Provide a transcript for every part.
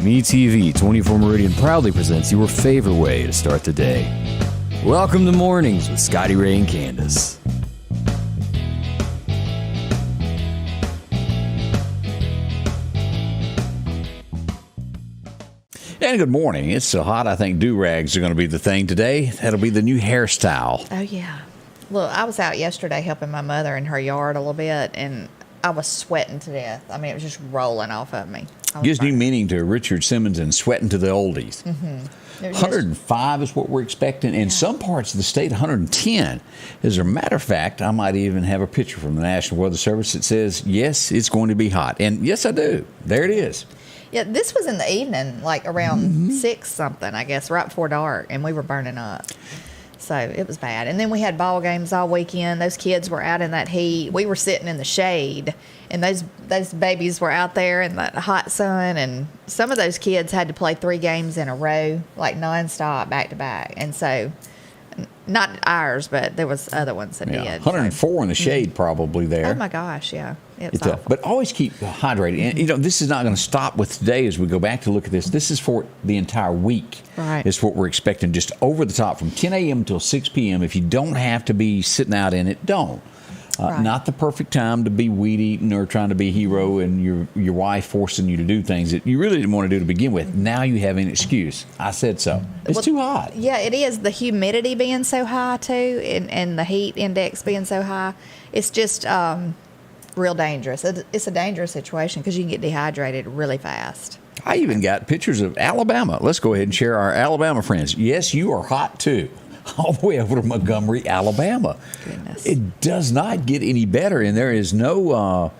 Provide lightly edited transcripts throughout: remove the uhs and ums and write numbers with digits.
MeTV 24 Meridian proudly presents your favorite way to start the day. Welcome to Mornings with Scotty Ray and Candace. And good morning. It's so hot, I think do-rags are going to be the thing today. That'll be the new hairstyle. Oh, yeah. Look, I was out yesterday helping my mother in her yard a little bit, and I was sweating to death. I mean, it was just rolling off of me. Gives new meaning to Richard Simmons and sweating to the oldies. Mm-hmm. 105 is what we're expecting. In some parts of the state, 110. As a matter of fact, I might even have a picture from the National Weather Service that says, yes, it's going to be hot. And yes, I do. There it is. Yeah, this was in the evening, like around 6 something, I guess, right before dark, and we were burning up. So it was bad. And then we had ball games all weekend. Those kids were out in that heat. We were sitting in the shade, and those babies were out there in the hot sun. And some of those kids had to play 3 games in a row, like nonstop, back to back. And so, not ours, but there was other ones that did. 104 in the shade probably there. Oh my gosh, yeah. It's awful. But always keep hydrated. And, you know, this is not going to stop with today as we go back to look at this. This is for the entire week. Right. It's what we're expecting, just over the top from 10 a.m. until 6 p.m. If you don't have to be sitting out in it, don't. Not the perfect time to be weed eating or trying to be a hero and your wife forcing you to do things that you really didn't want to do to begin with. Now you have an excuse. I said so. It's too hot. Yeah, it is. The humidity being so high, too, and the heat index being so high, it's just real dangerous. It's a dangerers situation because you can get dehydrated really fast. I even got pictures of Alabama. Let's go ahead and share our Alabama friends. Yes, you are hot, too. All the way over to Montgomery, Alabama. Goodness. It does not get any better, and there is no,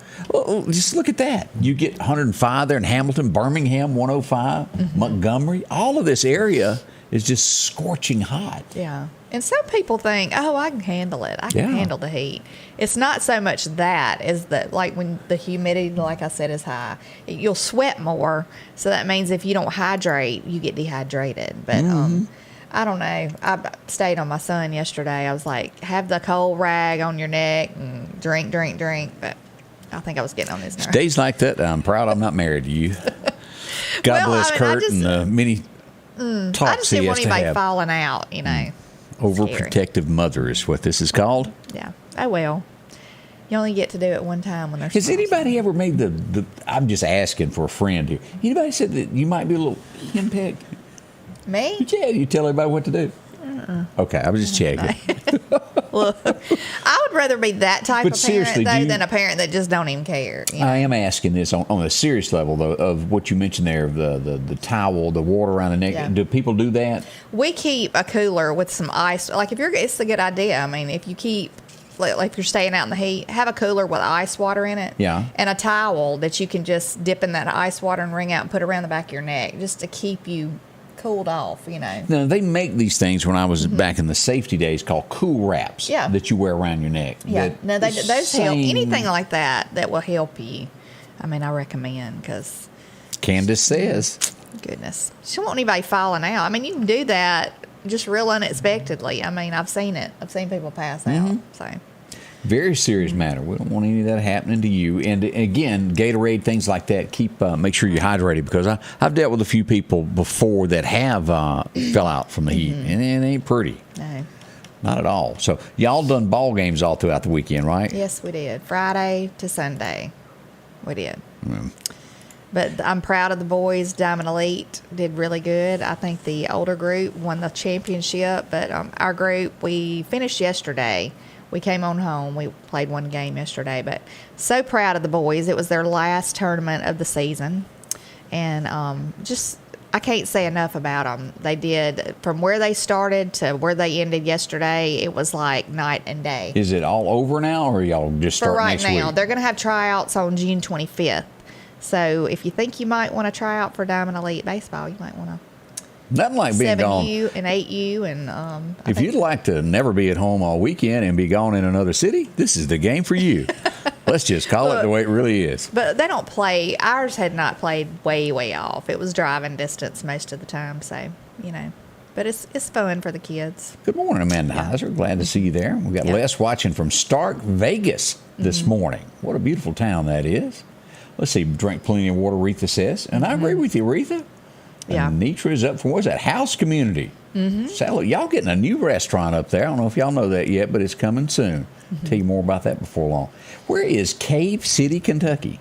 just look at that. You get 105 there in Hamilton, Birmingham, 105, Montgomery. All of this area is just scorching hot. Yeah. And some people think, oh, I can handle it. I can handle the heat. It's not so much that as that, like when the humidity, like I said, is high, you'll sweat more. So that means if you don't hydrate, you get dehydrated. But, I don't know. I stayed on my son yesterday. I was like, have the cold rag on your neck and drink. But I think I was getting on his nerves. Days like that, I'm proud I'm not married to you. God bless Kurt and the many talks I just didn't want he has to anybody have. falling out, you know. Overprotective mother is what this is called. Yeah. Oh, well. You only get to do it one time when there's. Has anybody ever made the I'm just asking for a friend here. Anybody said that you might be a little henpecked? Me? Yeah, you tell everybody what to do. Okay, I was just checking. Look, I would rather be that type of parent, though, than a parent that just don't even care. You know? I am asking this on a serious level, though, of what you mentioned there, of the towel, the water around the neck. Yeah. Do people do that? We keep a cooler with some ice. Like, it's a good idea. I mean, if you keep, like if you're staying out in the heat, have a cooler with ice water in it. Yeah. And a towel that you can just dip in that ice water and wring out and put around the back of your neck just to keep you cooled off, you know. Now, they make these things when I was back in the safety days called cool wraps that you wear around your neck. Yeah, no, those help. Anything like that will help you. I mean, I recommend because. Candace says. Goodness. She don't want anybody falling out. I mean, you can do that just real unexpectedly. I mean, I've seen it. I've seen people pass out. So. Very serious matter. We don't want any of that happening to you. And again, Gatorade, things like that, make sure you're hydrated, because I've dealt with a few people before that have fell out from the heat, and it ain't pretty. No. Not at all. So y'all done ball games all throughout the weekend, right? Yes, we did. Friday to Sunday. We did. But I'm proud of the boys. Diamond Elite did really good. I think the older group won the championship, but our group, we finished yesterday. We came on home. We played one game yesterday, but so proud of the boys. It was their last tournament of the season, and I can't say enough about them. They did, from where they started to where they ended yesterday, it was like night and day. Is it all over now, or y'all just start next week? For right now, they're going to have tryouts on June 25th. So if you think you might want to try out for Diamond Elite Baseball, you might want to. Nothing like being gone. 7U and 8U. And if you'd like to never be at home all weekend and be gone in another city, this is the game for you. Let's just call it the way it really is. But they don't play. Ours had not played way off. It was driving distance most of the time. So, you know. But it's fun for the kids. Good morning, Amanda Heiser. Glad to see you there. We've got Les watching from Stark, Vegas this morning. What a beautiful town that is. Let's see. Drink plenty of water, Retha says. And I agree with you, Retha. Yeah. Anitra is up for, what's that, House Community. Mm-hmm. Y'all getting a new restaurant up there. I don't know if y'all know that yet, but it's coming soon. Tell you more about that before long. Where is Cave City, Kentucky?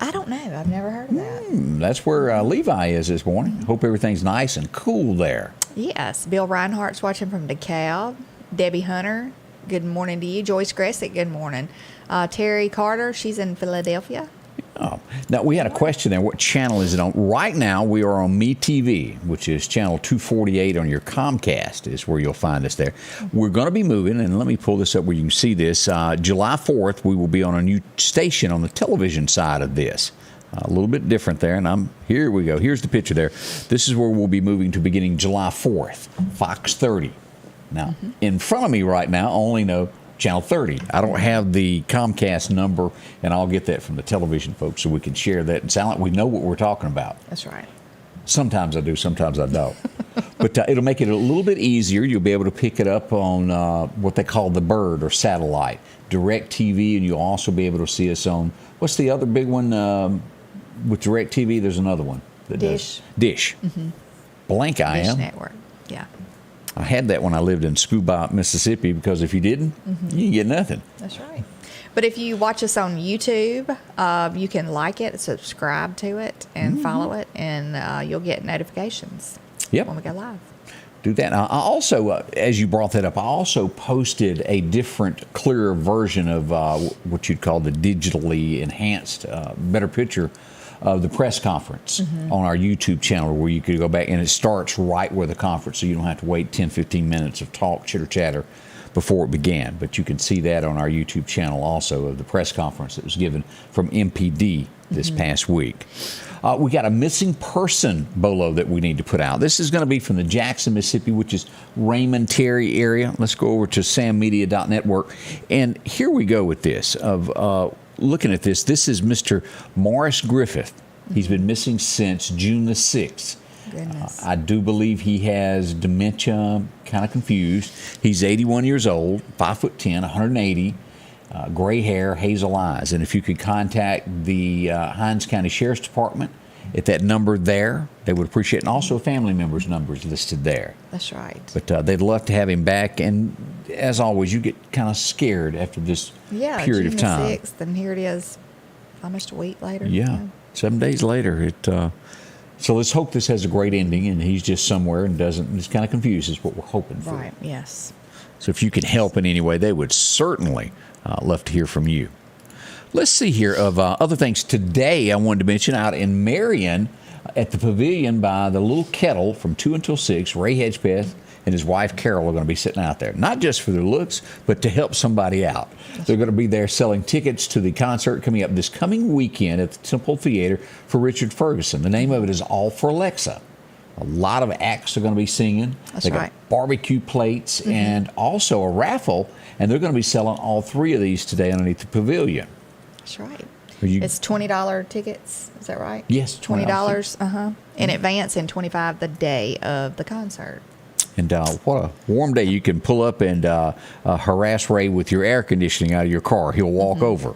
I don't know. I've never heard of that. That's where Levi is this morning. Hope everything's nice and cool there. Yes. Bill Reinhardt's watching from DeKalb. Debbie Hunter, good morning to you. Joyce Gressick, good morning. Terry Carter, she's in Philadelphia. Oh. Now, we had a question there. What channel is it on? Right now, we are on MeTV, which is channel 248 on your Comcast is where you'll find us there. We're going to be moving, and let me pull this up where you can see this. July 4th, we will be on a new station on the television side of this. A little bit different there, and here we go. Here's the picture there. This is where we'll be moving to beginning July 4th, Fox 30. Now, in front of me right now, I only know Channel 30. I don't have the Comcast number, and I'll get that from the television folks so we can share that and sound like we know what we're talking about. That's right. Sometimes I do, sometimes I don't. But it'll make it a little bit easier. You'll be able to pick it up on what they call the bird or satellite, DirecTV, and you'll also be able to see us on, what's the other big one with DirecTV? There's another one. Dish. Dish. Blank I Dish am. Network. Yeah. I had that when I lived in Scuba, Mississippi, because if you didn't, you didn't get nothing. That's right. But if you watch us on YouTube, you can like it, subscribe to it, and follow it, and you'll get notifications when we go live. Do that. I also, as you brought that up, I also posted a different, clearer version of what you'd call the digitally enhanced, better picture of the press conference on our YouTube channel, where you could go back, and it starts right where the conference, so you don't have to wait 10, 15 minutes of talk, chitter-chatter before it began. But you can see that on our YouTube channel also, of the press conference that was given from MPD this past week. We got a missing person bolo that we need to put out. This is going to be from the Jackson, Mississippi, which is Raymond Terry area. Let's go over to sammedia.network. And here we go with this. Looking at this, this is Mr. Morris Griffith. He's been missing since June the 6th. Goodness. I do believe he has dementia, kind of confused. He's 81 years old, 5'10", 180, gray hair, hazel eyes. And if you could contact the Hinds County Sheriff's Department at that number there, they would appreciate it. And also a family member's number is listed there. That's right. But they'd love to have him back. And as always, you get kind of scared after this period of time. June the 6th, and here it is almost a week later. Yeah, 7 days later. So let's hope this has a great ending, and he's just somewhere and just kind of confused is what we're hoping for. Right, yes. So if you can help in any way, they would certainly love to hear from you. Let's see here of other things. Today I wanted to mention out in Marion at the Pavilion by the Little Kettle from 2 until 6, Ray Hedgepeth and his wife Carol are going to be sitting out there, not just for their looks, but to help somebody out. They're going to be there selling tickets to the concert coming up this coming weekend at the Temple Theater for Richard Ferguson. The name of it is All for Alexa. A lot of acts are going to be singing. They got barbecue plates and also a raffle, and they're going to be selling all 3 of these today underneath the pavilion. That's right. It's $20 tickets. Is that right? Yes, $20. In advance, and $25 the day of the concert. And what a warm day. You can pull up and harass Ray with your air conditioning out of your car. He'll walk over.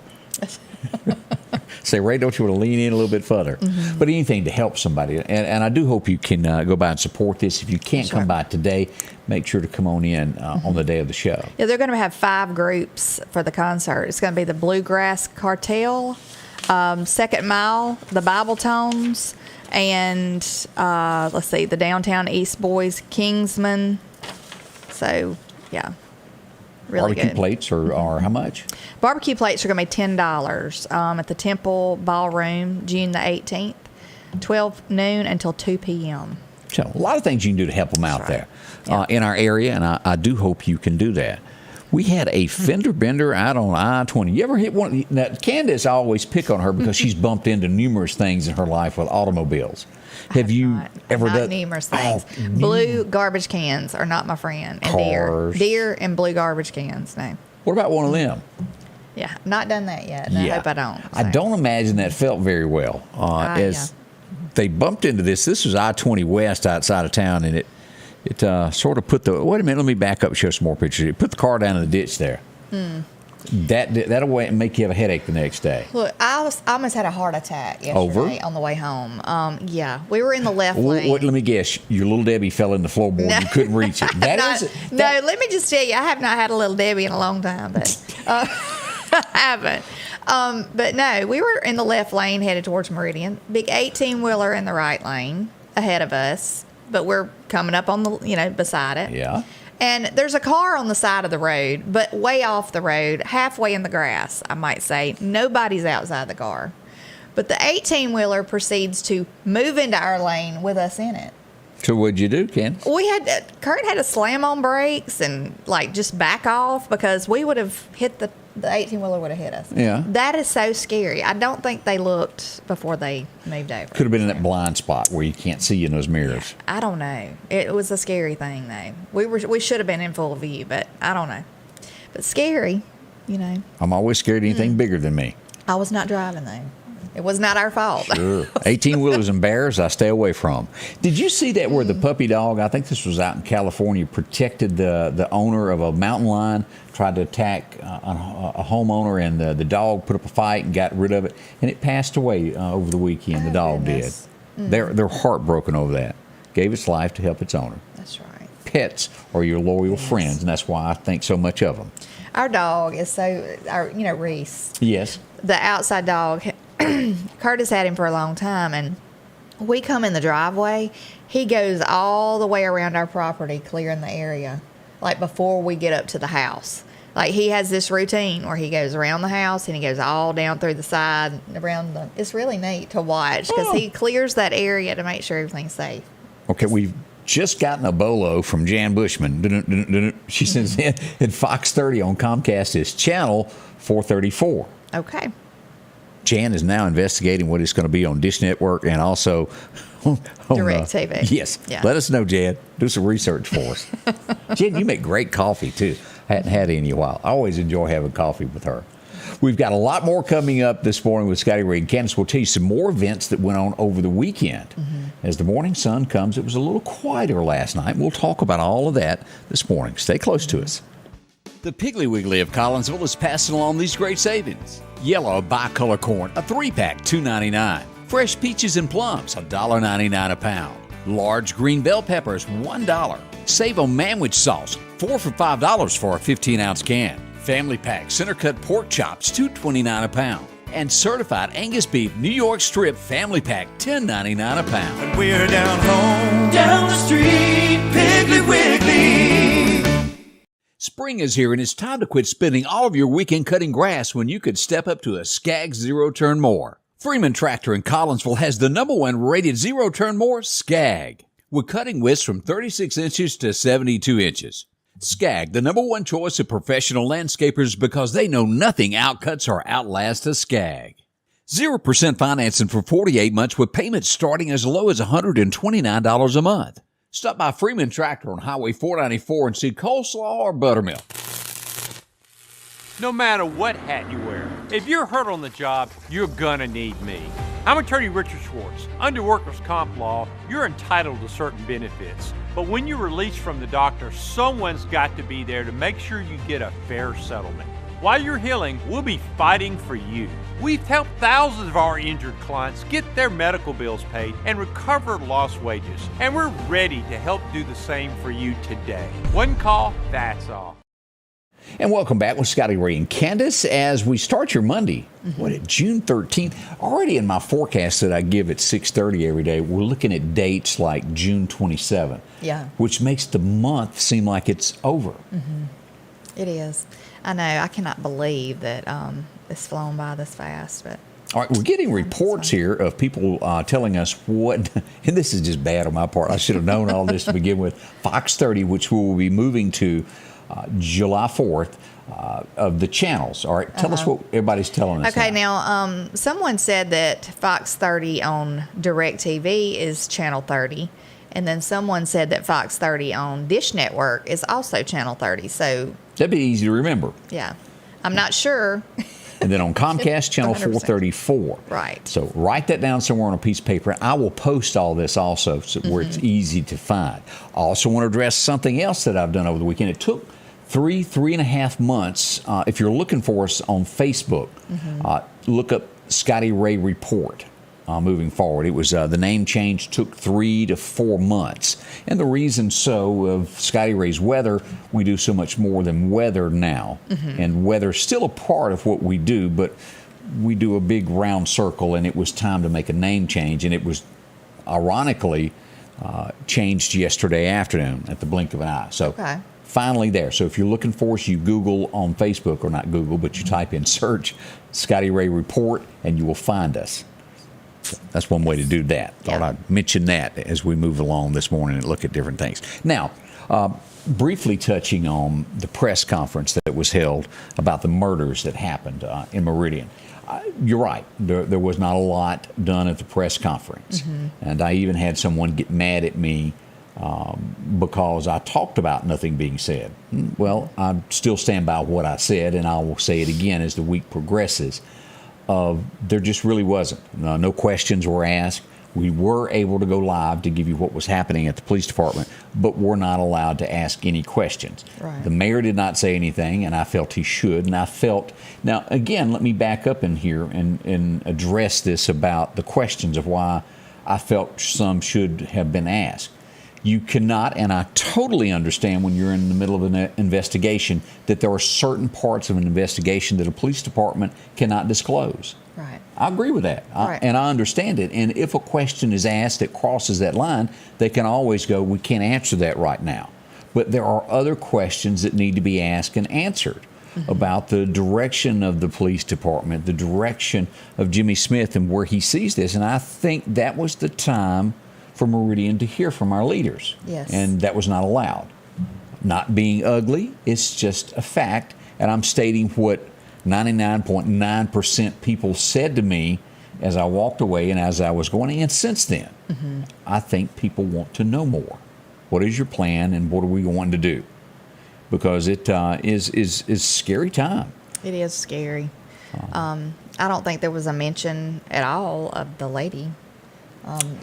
Say, Ray, don't you want to lean in a little bit further? But anything to help somebody. And I do hope you can go by and support this. If you can't come by today, make sure to come on in on the day of the show. Yeah, they're going to have 5 groups for the concert. It's going to be the Bluegrass Cartel, Second Mile, the Bible Tones, and let's see, the Downtown East Boys, Kingsman. So, yeah. Really Barbecue good. plates are how much? Barbecue plates are going to be $10 at the Temple Ballroom, June the 18th, 12 noon until 2 p.m. So a lot of things you can do to help them out there in our area, and I do hope you can do that. We had a fender bender out on I-20. You ever hit one? Now, Candace, I always pick on her because she's bumped into numerous things in her life with automobiles. Have you ever done numerous things? Blue garbage cans are not my friend. And deer and blue garbage cans. No. What about one of them? Yeah, not done that yet. And I hope I don't. So. I don't imagine that felt very well. They bumped into this. This was I-20 West outside of town, and it sort of put the. Wait a minute, let me back up and show some more pictures. It put the car down in the ditch there. That'll make you have a headache the next day. Look, I I almost had a heart attack yesterday Over? on the way home. Yeah, we were in the left lane. Let me guess. Your Little Debbie fell in the floorboard. No. You couldn't reach it. No, let me just tell you, I have not had a Little Debbie in a long time, but I haven't. But no, we were in the left lane headed towards Meridian. Big 18-wheeler in the right lane ahead of us, but we're coming up on beside it. Yeah. And there's a car on the side of the road, but way off the road, halfway in the grass, I might say. Nobody's outside the car. But the 18-wheeler proceeds to move into our lane with us in it. So what'd you do, Candace? Kurt had to slam on brakes and just back off because we would have hit the 18-wheeler would have hit us. Yeah. That is so scary. I don't think they looked before they moved over. Could have been in that blind spot where you can't see in those mirrors. I don't know. It was a scary thing, though. We should have been in full view, but I don't know. But scary, I'm always scared of anything bigger than me. I was not driving, though. It was not our fault. Sure. 18-wheelers and bears, I stay away from. Did you see that where the puppy dog, I think this was out in California, protected the owner of a mountain lion, tried to attack a homeowner, and the dog put up a fight and got rid of it, and it passed away over the weekend. The dog goodness. did. They're heartbroken over that. Gave its life to help its owner. That's right. Pets are your loyal friends, and that's why I think so much of them. Our dog is Reese. Yes. The outside dog, Curtis had him for a long time, and we come in the driveway. He goes all the way around our property, clearing the area, before we get up to the house. He has this routine where he goes around the house and he goes all down through the side, around it's really neat to watch because he clears that area to make sure everything's safe. Okay, we've just gotten a bolo from Jan Bushman. She sends in at Fox 30 on Comcast is channel 434. Okay. Jan is now investigating what it's going to be on Dish Network and also on DirecTV. Yes. Yeah. Let us know, Jan. Do some research for us. Jan, you make great coffee, too. I hadn't had any in a while. I always enjoy having coffee with her. We've got a lot more coming up this morning with Scotty Ray Candace. We'll tell you some more events that went on over the weekend. Mm-hmm. As the morning sun comes, it was a little quieter last night. We'll talk about all of that this morning. Stay close to us. The Piggly Wiggly of Collinsville is passing along these great savings. Yellow bicolor corn, a 3-pack, $2.99. Fresh peaches and plums, $1.99 a pound. Large green bell peppers, $1. Save on manwich sauce, 4 for $5 for a 15-ounce can. Family pack center cut pork chops, $2.29 a pound. And certified Angus beef New York strip family pack, $10.99 a pound. And we're down home, down the street, Piggly Wiggly. Spring is here, and it's time to quit spending all of your weekend cutting grass when you could step up to a Skag zero-turn mower. Freeman Tractor in Collinsville has the #1 rated zero-turn mower, Skag, with cutting widths from 36 inches to 72 inches. Skag, the #1 choice of professional landscapers because they know nothing outcuts or outlasts a Skag. 0% financing for 48 months with payments starting as low as $129 a month. Stop by Freeman Tractor on Highway 494 and see coleslaw or buttermilk. No matter what hat you wear, if you're hurt on the job, you're gonna need me. I'm attorney Richard Schwartz. Under workers' comp law, you're entitled to certain benefits. But when you're released from the doctor, someone's got to be there to make sure you get a fair settlement. While you're healing, we'll be fighting for you. We've helped thousands of our injured clients get their medical bills paid and recover lost wages. And we're ready to help do the same for you today. One call, that's all. And welcome back with Scotty Ray and Candace as we start your Monday. June 13th? Already in my forecast that I give at 6:30 every day, we're looking at dates like June 27th. Yeah. Which makes the month seem like it's over. Mm-hmm. It is. I know. I cannot believe that it's flown by this fast. But all right, we're getting reports here of people telling us what, and this is just bad on my part. I should have known all this to begin with. Fox 30, which we will be moving to July 4th, of the channels. All right, tell us what everybody's telling us. Okay, now someone said that Fox 30 on DirecTV is channel 30. And then someone said that Fox 30 on Dish Network is also channel 30. So that'd be easy to remember. Yeah. I'm not sure. And then on Comcast, channel 434. Right. So write that down somewhere on a piece of paper. I will post all this also where it's easy to find. I also want to address something else that I've done over the weekend. It took 3.5 months. If you're looking for us on Facebook, look up Scotty Ray Report. Moving forward, it was the name change took 3 to 4 months, and the reason so of Scotty Ray's weather, we do so much more than weather now, and weather's still a part of what we do, but we do a big round circle, and it was time to make a name change, and it was ironically changed yesterday afternoon at the blink of an eye. So finally there. So if you're looking for us, you Google on Facebook, or not Google, but you type in search Scotty Ray Report, and you will find us. So that's one way to do that. Thought I'd mention that as we move along this morning and look at different things. Now, briefly touching on the press conference that was held about the murders that happened in Meridian. You're right. There was not a lot done at the press conference. And I even had someone get mad at me because I talked about nothing being said. Well, I still stand by what I said, and I will say it again as the week progresses. There just really wasn't. No questions were asked. We were able to go live to give you what was happening at the police department, but we're not allowed to ask any questions. The mayor did not say anything, and I felt he should. And I felt, now again, let me back up in here and address this about the questions of why I felt some should have been asked. You cannot, and I totally understand when you're in the middle of an investigation, that there are certain parts of an investigation that a police department cannot disclose. I agree with that, and I understand it. And if a question is asked that crosses that line, they can always go, we can't answer that right now. But there are other questions that need to be asked and answered about the direction of the police department, the direction of Jimmy Smith and where he sees this. And I think that was the time for Meridian to hear from our leaders. And that was not allowed. Not being ugly, it's just a fact. And I'm stating what 99.9% people said to me as I walked away and as I was going. And since then, I think people want to know more. What is your plan, and what are we going to do? Because it is a scary time. It is scary. I don't think there was a mention at all of the lady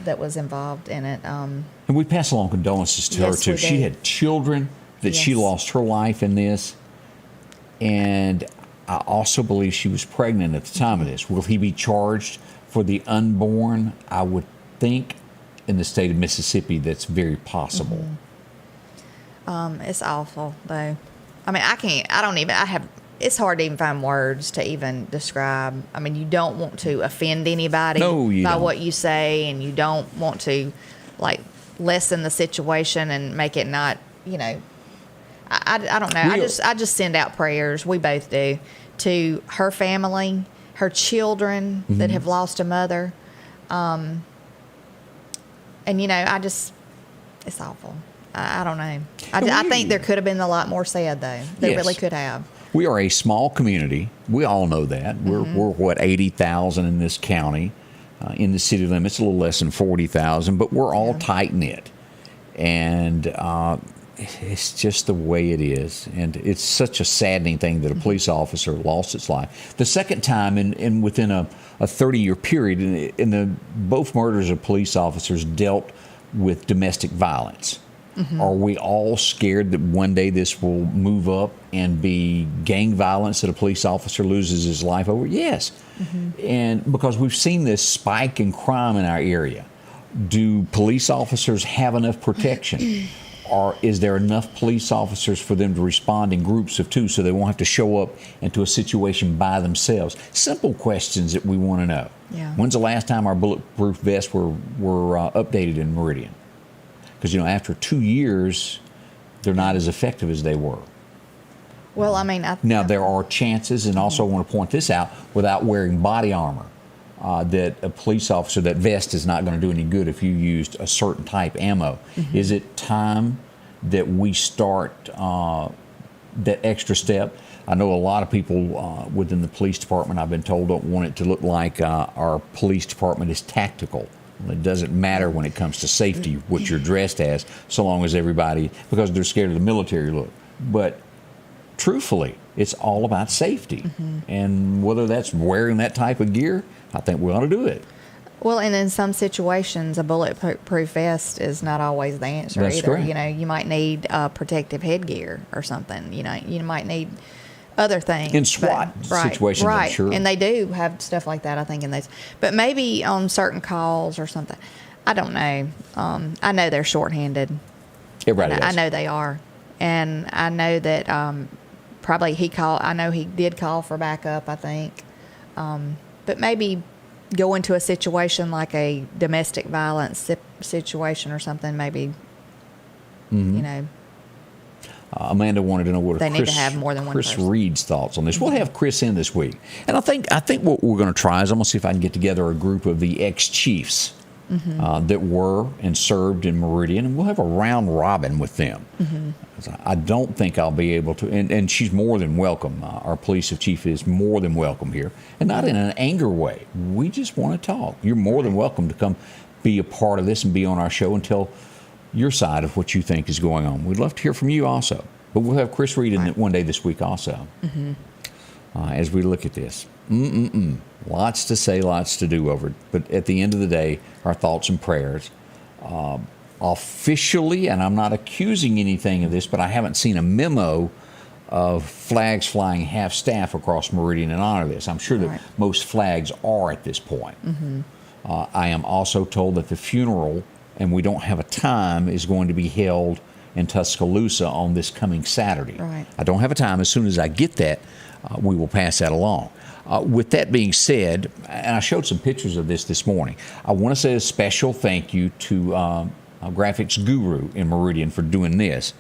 that was involved in it. And we pass along condolences to her, too. She had children that she lost her life in this. And I also believe she was pregnant at the time of this. Will he be charged for the unborn? I would think in the state of Mississippi that's very possible. It's awful, though. I mean, it's hard to even find words to even describe. I mean, you don't want to offend anybody by what you say, and you don't want to, like, lessen the situation and make it not, I don't know. I just send out prayers. We both do, to her family, her children that have lost a mother. And, it's awful. I don't know. I think there could have been a lot more said, though. There really could have. We are a small community. We all know that. We're what, 80,000 in this county. In the city limits, a little less than 40,000, but we're all tight-knit. And it's just the way it is. And it's such a saddening thing that a police officer lost its life. The second time in within a 30-year period, both murders of police officers dealt with domestic violence. Are we all scared that one day this will move up and be gang violence that a police officer loses his life over? Yes. And because we've seen this spike in crime in our area. Do police officers have enough protection? Or is there enough police officers for them to respond in groups of two so they won't have to show up into a situation by themselves? Simple questions that we want to know. When's the last time our bulletproof vests were updated in Meridian? Because, after 2 years, they're not as effective as they were. Well, I mean... Now, there are chances, and also I want to point this out, without wearing body armor, that a police officer, that vest is not going to do any good if you used a certain type ammo. Is it time that we start that extra step? I know a lot of people within the police department, I've been told, don't want it to look like our police department is tactical. It doesn't matter when it comes to safety what you're dressed as, so long as everybody, because they're scared of the military look. But truthfully, it's all about safety. And whether that's wearing that type of gear, I think we ought to do it. Well, and in some situations, a bulletproof vest is not always the answer either. Correct. You might need protective headgear or something. You might need other things. In SWAT situations, right. I'm sure. And they do have stuff like that, I think, in those. But maybe on certain calls or something. I don't know. I know they're shorthanded. Everybody does. I know they are. And I know that probably I know he did call for backup, I think. But maybe go into a situation like a domestic violence situation or something, maybe, Amanda wanted to know what they need to have more than one Chris person. Reed's thoughts on this. We'll have Chris in this week. And I think what we're going to try is I'm going to see if I can get together a group of the ex-chiefs that were and served in Meridian, and we'll have a round robin with them. I don't think I'll be able to, and she's more than welcome. Our police chief is more than welcome here, and not in an anger way. We just want to talk. You're more than welcome to come be a part of this and be on our show and tell your side of what you think is going on. We'd love to hear from you also. But we'll have Chris Reed in it one day this week also. As we look at this. Lots to say, lots to do over it. But at the end of the day, our thoughts and prayers. Officially, and I'm not accusing anything of this, but I haven't seen a memo of flags flying half-staff across Meridian in honor of this. I'm sure that most flags are at this point. I am also told that the funeral, and we don't have a time, is going to be held in Tuscaloosa on this coming Saturday. I don't have a time. As soon as I get that, we will pass that along. With that being said, and I showed some pictures of this morning, I want to say a special thank you to Graphics Guru in Meridian for doing this.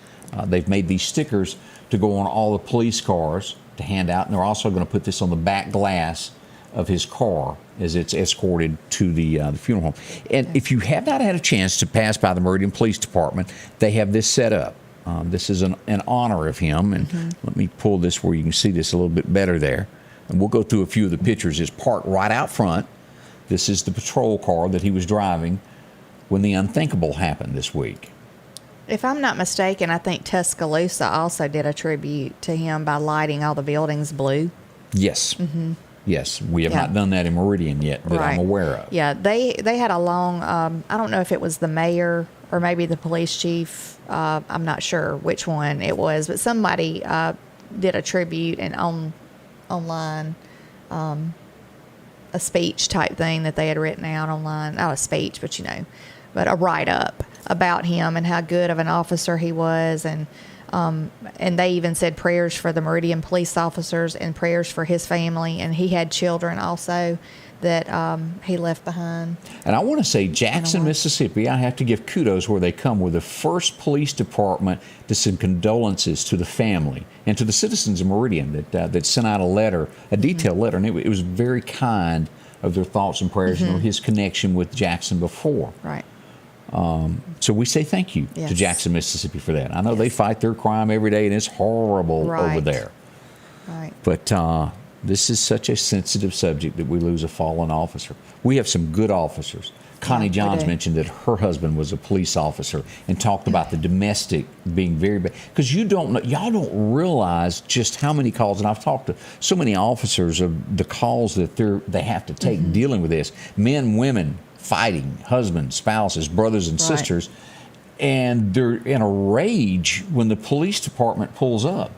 They've made these stickers to go on all the police cars to hand out, and they're also going to put this on the back glass of his car as it's escorted to the funeral home. And if you have not had a chance to pass by the Meridian Police Department, they have this set up. This is an honor of him, and let me pull this where you can see this a little bit better there. And we'll go through a few of the pictures. It's parked right out front. This is the patrol car that he was driving when the unthinkable happened this week. If I'm not mistaken, I think Tuscaloosa also did a tribute to him by lighting all the buildings blue. Yes. Yes, we have not done that in Meridian yet that I'm aware of. Yeah, they had a long, I don't know if it was the mayor or maybe the police chief. I'm not sure which one it was, but somebody did a tribute and online, a speech type thing that they had written out online. Not a speech, but but a write-up about him and how good of an officer he was, and they even said prayers for the Meridian police officers and prayers for his family, and he had children also that he left behind. And I want to say Jackson, Mississippi, I have to give kudos where they come with the first police department to send condolences to the family and to the citizens of Meridian that sent out a letter, a detailed letter, and it was very kind of their thoughts and prayers, his connection with Jackson before. Right. So we say thank you to Jackson, Mississippi for that. I know they fight their crime every day, and it's horrible over there. Right. But this is such a sensitive subject that we lose a fallen officer. We have some good officers. Connie Johns mentioned that her husband was a police officer and talked about the domestic being very bad. Because y'all don't realize just how many calls, and I've talked to so many officers of the calls that they have to take dealing with this. Men, women, fighting, husbands, spouses, brothers and sisters, and they're in a rage when the police department pulls up.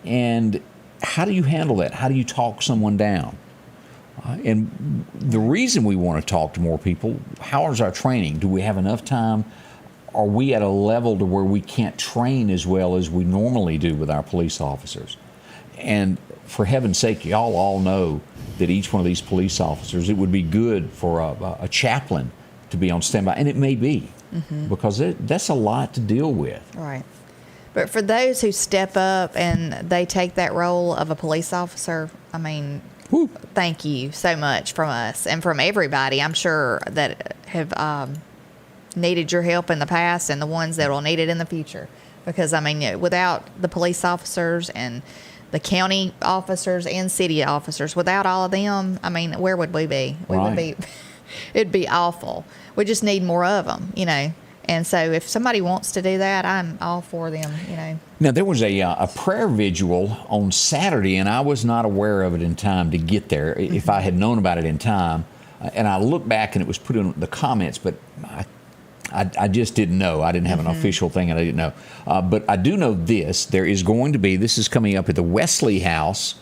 And how do you handle that? How do you talk someone down? And the reason we want to talk to more people, how is our training? Do we have enough time? Are we at a level to where we can't train as well as we normally do with our police officers? And for heaven's sake, y'all all know that each one of these police officers, it would be good for a chaplain to be on standby, and it may be, because that's a lot to deal with. Right. But for those who step up and they take that role of a police officer, I mean, thank you so much from us and from everybody, I'm sure, that have needed your help in the past and the ones that will need it in the future. Because, I mean, without the police officers and the county officers and city officers, without all of them, I mean, where would we be? We would be, it'd be awful. We just need more of them, And so if somebody wants to do that, I'm all for them, Now, there was a prayer vigil on Saturday, and I was not aware of it in time to get there. If I had known about it in time, and I looked back and it was put in the comments, but I just didn't know. I didn't have an official thing, and I didn't know. But I do know this. There is going to be, this is coming up at the Wesley House.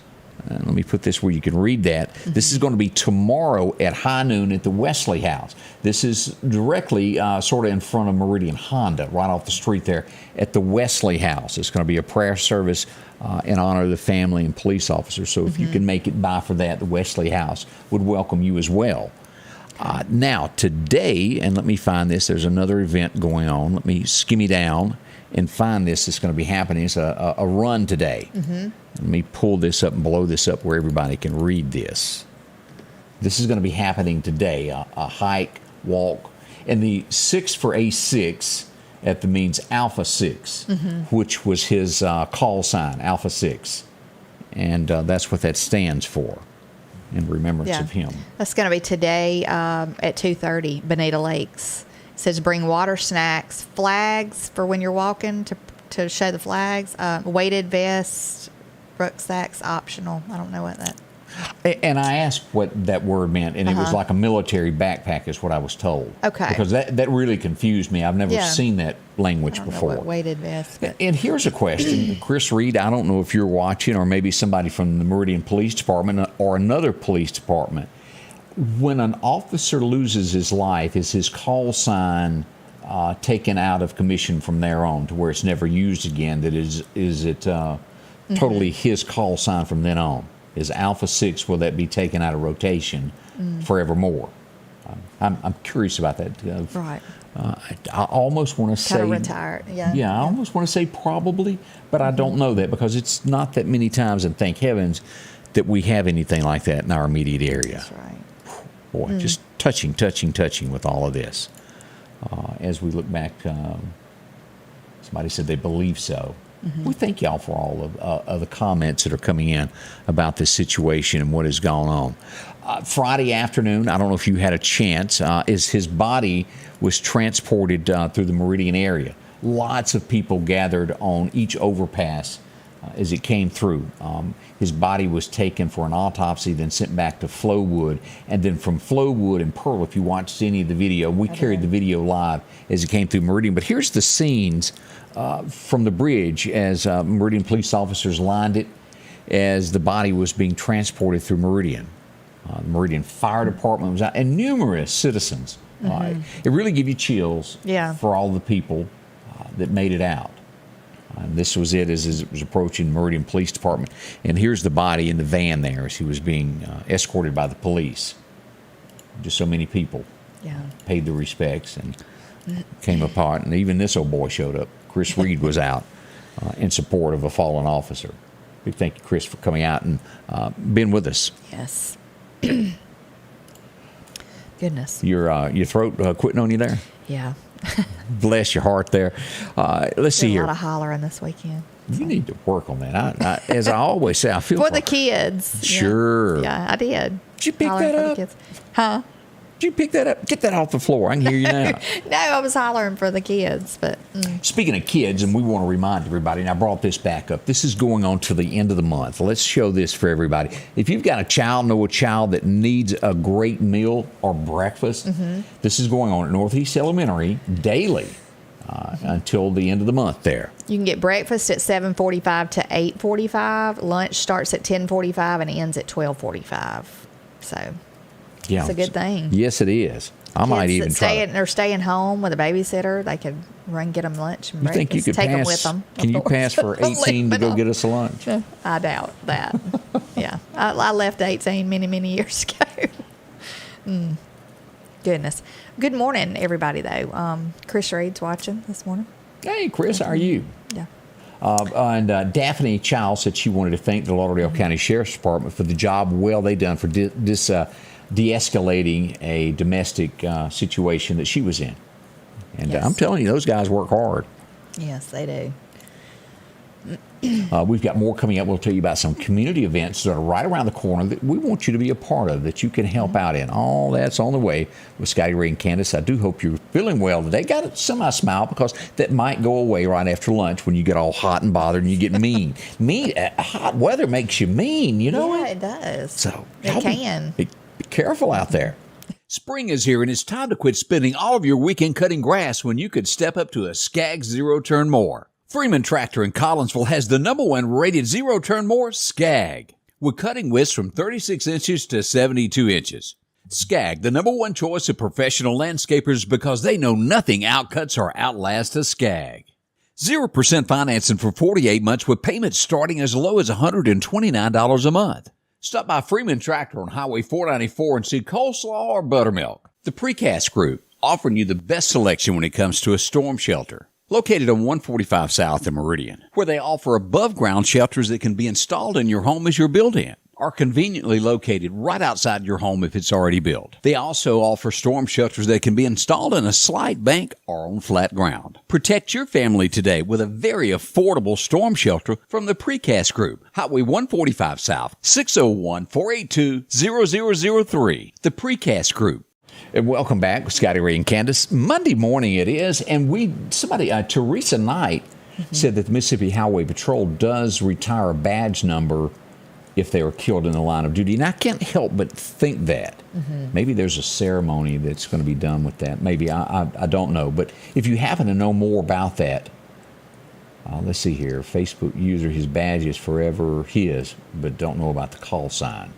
Let me put this where you can read that. This is going to be tomorrow at high noon at the Wesley House. This is directly sort of in front of Meridian Honda, right off the street there at the Wesley House. It's going to be a prayer service in honor of the family and police officers. So if you can make it by for that, the Wesley House would welcome you as well. Now, today, and let me find this, there's another event going on. Let me skimmy down and find this. It's going to be happening. It's a run today. Let me pull this up and blow this up where everybody can read this. This is going to be happening today, a hike, walk. And the 6 for A6 at the means Alpha 6, which was his call sign, Alpha 6. And that's what that stands for, in remembrance of him. That's going to be today at 2:30, Bonita Lakes. It says bring water, snacks, flags for when you're walking to show the flags, weighted vests, rucksacks optional. I don't know what that. And I asked what that word meant, and it was like a military backpack is what I was told. Okay. Because that really confused me. I've never seen that language I don't before. know what weighted vest. But. And here's a question. Chris Reed, I don't know if you're watching, or maybe somebody from the Meridian Police Department or another police department. When an officer loses his life, is his call sign taken out of commission from there on to where it's never used again? That is it totally his call sign from then on? Is Alpha 6, will that be taken out of rotation forevermore? I'm curious about that. Right. I almost want to say... Kind of retired, Yeah, I almost want to say probably, but I don't know that because it's not that many times, and thank heavens, that we have anything like that in our immediate area. That's right. Boy, just touching with all of this. As we look back, somebody said they believe so. We thank y'all for all of the comments that are coming in about this situation and what has gone on. Friday afternoon, I don't know if you had a chance, as his body was transported through the Meridian area. Lots of people gathered on each overpass as it came through. His body was taken for an autopsy, then sent back to Flowood. And then from Flowood and Pearl, if you watched any of the video, we carried the video live as it came through Meridian. But here's the scenes from the bridge as Meridian police officers lined it as the body was being transported through Meridian. The Meridian Fire Department was out, and numerous citizens. It really gave you chills for all the people that made it out. And this was it as it was approaching Meridian Police Department. And here's the body in the van there as he was being escorted by the police. Just so many people paid their respects and came apart. And even this old boy showed up. Chris Reed was out in support of a fallen officer. Big thank you, Chris, for coming out and being with us. Yes. Goodness. Your throat quitting on you there? Yeah. Bless your heart there. Let's see Did here. a lot of hollering this weekend. You need to work on that. As I always say, I feel for the kids. Sure. Yeah, I did. Did you pick Hollering that for the up? kids. Huh? Did you pick that up? Get that off the floor. I can hear you now. No, I was hollering for the kids, but Speaking of kids, and we want to remind everybody, and I brought this back up, this is going on till the end of the month. Let's show this for everybody. If you've got a child, know a child that needs a great meal or breakfast, this is going on at Northeast Elementary daily until the end of the month there. you can get breakfast at 7:45 to 8:45. Lunch starts at 10:45 and ends at 12:45. So Yeah, it's a good thing. Yes, it is. I might even try. They're staying home with a babysitter. They could run get them lunch and You breakfast. think you could take pass? them with them? Can you pass for 18 to go get us a lunch? I doubt that. Yeah, I left 18 many years ago. Goodness. Good morning, everybody. Though Chris Reed's watching this morning. Hey, Chris, how are you? Yeah. And Daphne Child said she wanted to thank the Lauderdale County Sheriff's Department for the job well they done for de-escalating a domestic situation that she was in. And Yes. I'm telling you, those guys work hard. Yes, they do. We've got more coming up. We'll tell you about some community events that are right around the corner that we want you to be a part of, that you can help out in. All that's on the way with Scotty Ray and Candace. I do hope you're feeling well today. Got a semi-smile because that might go away right after lunch when you get all hot and bothered and you get mean. Hot weather makes you mean, you know? Yeah, it does. So It can. Be careful out there. Spring is here and it's time to quit spending all of your weekend cutting grass when you could step up to a Skag zero-turn mower. Freeman Tractor in Collinsville has the #1 rated zero-turn mower, Skag, with cutting widths from 36 inches to 72 inches. Skag, the #1 choice of professional landscapers because they know nothing outcuts or outlasts a Skag. 0% financing for 48 months with payments starting as low as $129 a month. Stop by Freeman Tractor on Highway 494 and see coleslaw or buttermilk. The Precast Group, offering you the best selection when it comes to a storm shelter. Located on 145 South in Meridian, where they offer above-ground shelters that can be installed in your home as you're built-in, are conveniently located right outside your home if it's already built. They also offer storm shelters that can be installed in a slight bank or on flat ground. Protect your family today with a very affordable storm shelter from the Precast Group. Highway 145 South, 601-482-0003. The Precast Group. And welcome back with Scotty Ray and Candace. Monday morning it is, and Teresa Knight said that the Mississippi Highway Patrol does retire a badge number if they were killed in the line of duty. And I can't help but think that. Maybe there's a ceremony that's going to be done with that. Maybe, I don't know. But if you happen to know more about that, let's see here. Facebook user, his badge is forever his, but don't know about the call sign.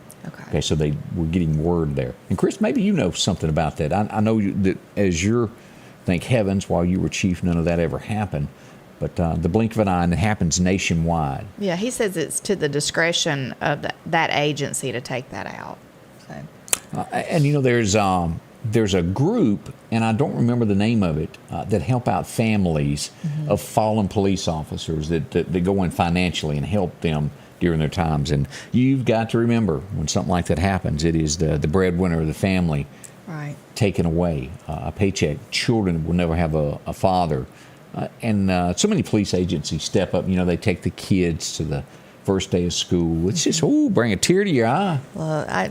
Okay, so they were getting word there. And Chris, maybe you know something about that. I know that as thank heavens, while you were chief, none of that ever happened. But the blink of an eye, and it happens nationwide. Yeah, he says it's to the discretion of that agency to take that out. So. And there's a group, and I don't remember the name of it, that help out families of fallen police officers that go in financially and help them during their times. And you've got to remember, when something like that happens, it is the breadwinner of the family taken away. A paycheck. Children will never have a father. And so many police agencies step up. They take the kids to the first day of school. It's just, bring a tear to your eye. Well, I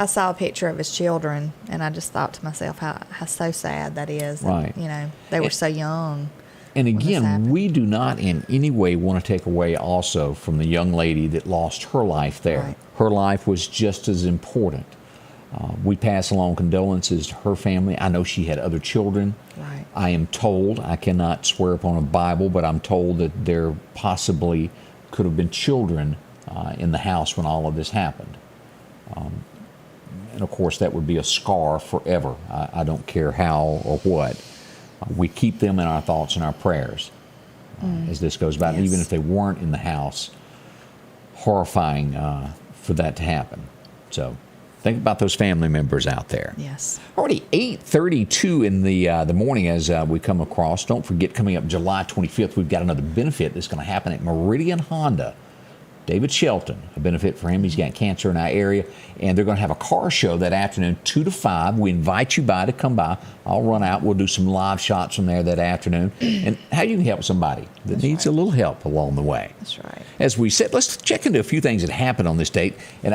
saw a picture of his children, and I just thought to myself how so sad that is. Right. They were so young. And again, we do not in any way want to take away also from the young lady that lost her life there. Right. Her life was just as important. We pass along condolences to her family. I know she had other children. Right. I am told, I cannot swear upon a Bible, but I'm told that there possibly could have been children in the house when all of this happened. And of course, that would be a scar forever. I don't care how or what. We keep them in our thoughts and our prayers as this goes by. Yes. Even if they weren't in the house, horrifying for that to happen. So think about those family members out there. Yes. Already 8:32 in the morning as we come across. Don't forget, coming up July 25th, we've got another benefit that's going to happen at Meridian Honda. David Shelton, a benefit for him. He's got cancer in our area, and they're going to have a car show that afternoon, 2 to 5. We invite you to come by. I'll run out. We'll do some live shots from there that afternoon. And how you can help somebody that needs a little help along the way. That's right. As we said, let's check into a few things that happened on this date. And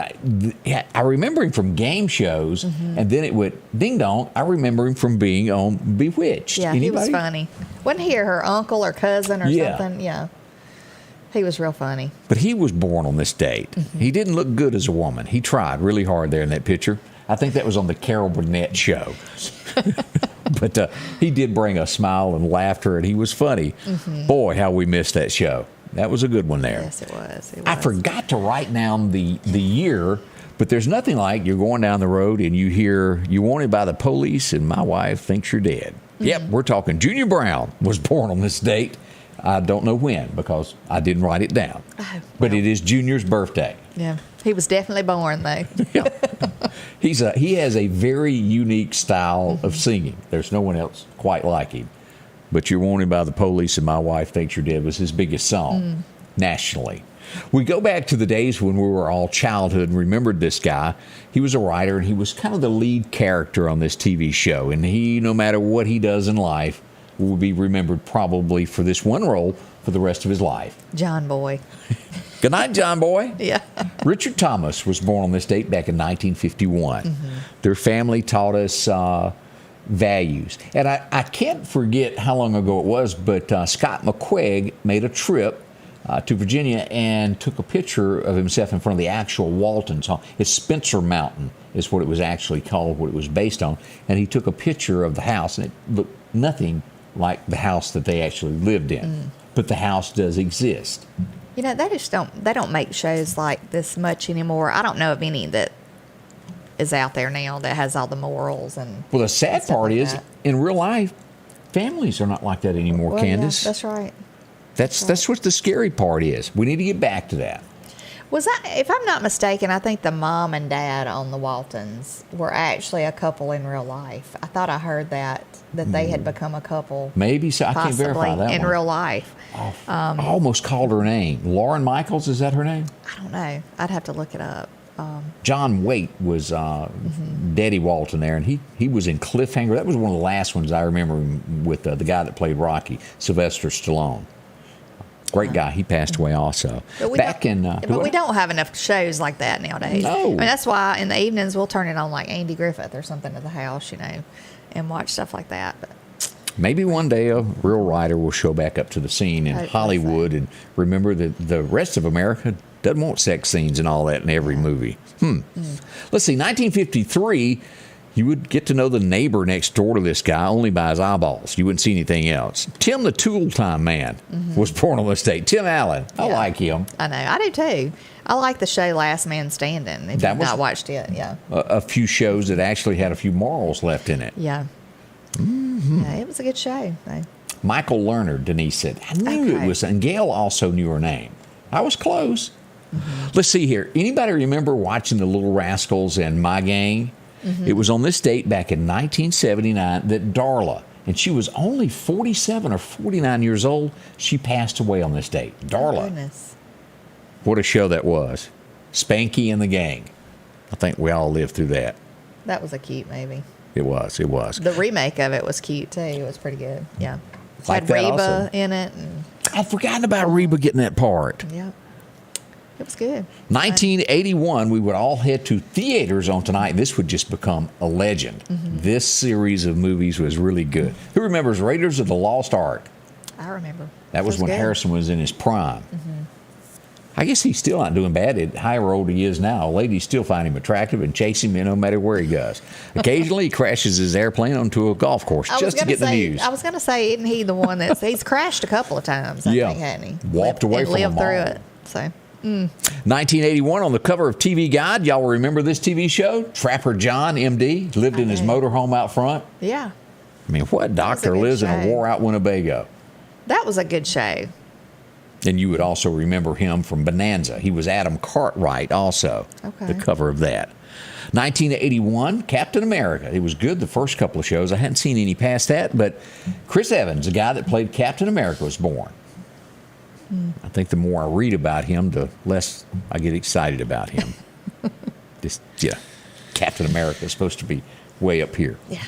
I remember him from game shows, and then it went ding dong. I remember him from being on Bewitched. Yeah, Anybody? He was funny. Wasn't he her uncle or cousin or something? Yeah. He was real funny. But he was born on this date. He didn't look good as a woman. He tried really hard there in that picture. I think that was on the Carol Burnett show. But he did bring a smile and laughter, and he was funny. Boy, how we missed that show. That was a good one there. Yes, it was. I forgot to write down the year, but there's nothing like you're going down the road and you hear, "You wanted by the police and my wife thinks you're dead." Yep, we're talking Junior Brown was born on this date. I don't know when because I didn't write it down. But it is Junior's birthday. Yeah, he was definitely born though. Yeah. He has a very unique style of singing. There's no one else quite like him. But You're Wanted by the Police and My Wife Thinks You're Dead was his biggest song nationally. We go back to the days when we were all childhood and remembered this guy. He was a writer, and he was kind of the lead character on this TV show. And he, no matter what he does in life, will be remembered probably for this one role for the rest of his life. John Boy. Good night, John Boy. Yeah. Richard Thomas was born on this date back in 1951. Their family taught us values. And I can't forget how long ago it was, but Scott McQuaig made a trip to Virginia and took a picture of himself in front of the actual Waltons home. It's Spencer Mountain is what it was actually called, what it was based on. And he took a picture of the house, and it looked nothing like the house that they actually lived in. But the house does exist. You know, they don't make shows like this much anymore. I don't know of any that is out there now that has all the morals and. Well, the sad stuff part like is, that. in real life, families are not like that anymore, Well, Candace. Yeah, that's right. That's what the scary part is. We need to get back to that. Was that, if I'm not mistaken, I think the mom and dad on the Waltons were actually a couple in real life. I thought I heard that they had become a couple. Maybe so. I can't verify possibly that in one. real life. I almost called her name. Lauren Michaels, is that her name? I don't know. I'd have to look it up. John Waite was Daddy Walton there, and he was in Cliffhanger. That was one of the last ones I remember him with the guy that played Rocky, Sylvester Stallone. Great guy. He passed away also. But we don't have enough shows like that nowadays. No. I mean, that's why in the evenings we'll turn it on like Andy Griffith or something at the house, you know, and watch stuff like that. But Maybe one day a real writer will show back up to the scene in Hollywood and remember that the rest of America doesn't want sex scenes and all that in every movie. Let's see, 1953, you would get to know the neighbor next door to this guy only by his eyeballs. You wouldn't see anything else. Tim the Tool Time Man was born on this date. Tim Allen. I like him. I know. I do too. I like the show Last Man Standing. If you've not watched it, yeah. A few shows that actually had a few morals left in it. Yeah. Yeah, it was a good show. Michael Lerner, Denise said. I knew it was, and Gail also knew her name. I was close. Let's see here. Anybody remember watching the Little Rascals and My Gang? It was on this date back in 1979 that Darla, and she was only 47 or 49 years old, she passed away on this date. Darla. Oh, goodness. What a show that was. Spanky and the Gang. I think we all lived through that. That was a cute movie. It was. The remake of it was cute too. It was pretty good. Yeah. It Like had that Reba also. in it. And, I'd forgotten about Reba getting that part. yeah. It was good. 1981, we would all head to theaters on tonight. This would just become a legend. This series of movies was really good. Who remembers Raiders of the Lost Ark? I remember. That was when good. Harrison was in his prime. I guess he's still not doing bad at however old he is now. Ladies still find him attractive and chase him no matter where he goes. Occasionally, he crashes his airplane onto a golf course just to get the news. I was going to say, isn't he the one he's crashed a couple of times, I think, hadn't he? Walked away and from lived them through all. it. So. 1981, on the cover of TV Guide, y'all remember this TV show? Trapper John, M.D., lived in his motorhome out front. Yeah. I mean, what doctor good lives in a show. wore-out Winnebago? That was a good show. And you would also remember him from Bonanza. He was Adam Cartwright also, the cover of that. 1981, Captain America. It was good the first couple of shows. I hadn't seen any past that, but Chris Evans, the guy that played Captain America, was born. I think the more I read about him, the less I get excited about him. Captain America is supposed to be way up here. Yeah.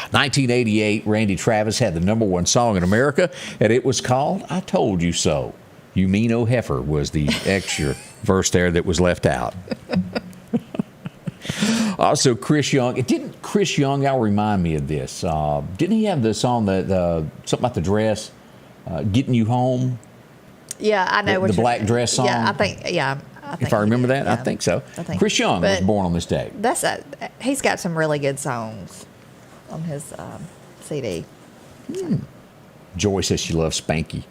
1988, Randy Travis had the #1 song in America, and it was called I Told You So. You Mean Oh Heifer was the extra verse there that was left out. Also, Chris Young. Didn't Chris Young, y'all remind me of this. Didn't he have the song, something about the dress, Getting You Home? Yeah, I know. The black dress song? Yeah, I think. If I remember that, yeah. I think so. I think. Chris Young was But born on this day. He's got some really good songs on his CD. Joy says she loves Spanky.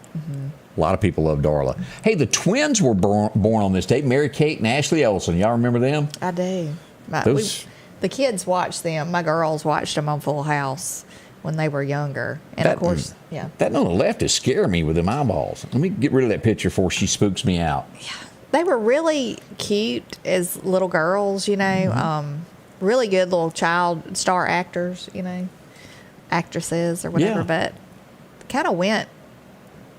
A lot of people love Darla. Hey, the twins were born on this date. Mary Kate and Ashley Ellison. Y'all remember them? I do. The kids watched them. My girls watched them on Full House when they were younger. And of course, That on the left is scaring me with them eyeballs. Let me get rid of that picture before she spooks me out. Yeah. They were really cute as little girls, you know. Really good little child star actors, you know. Actresses or whatever. Yeah. But kind of went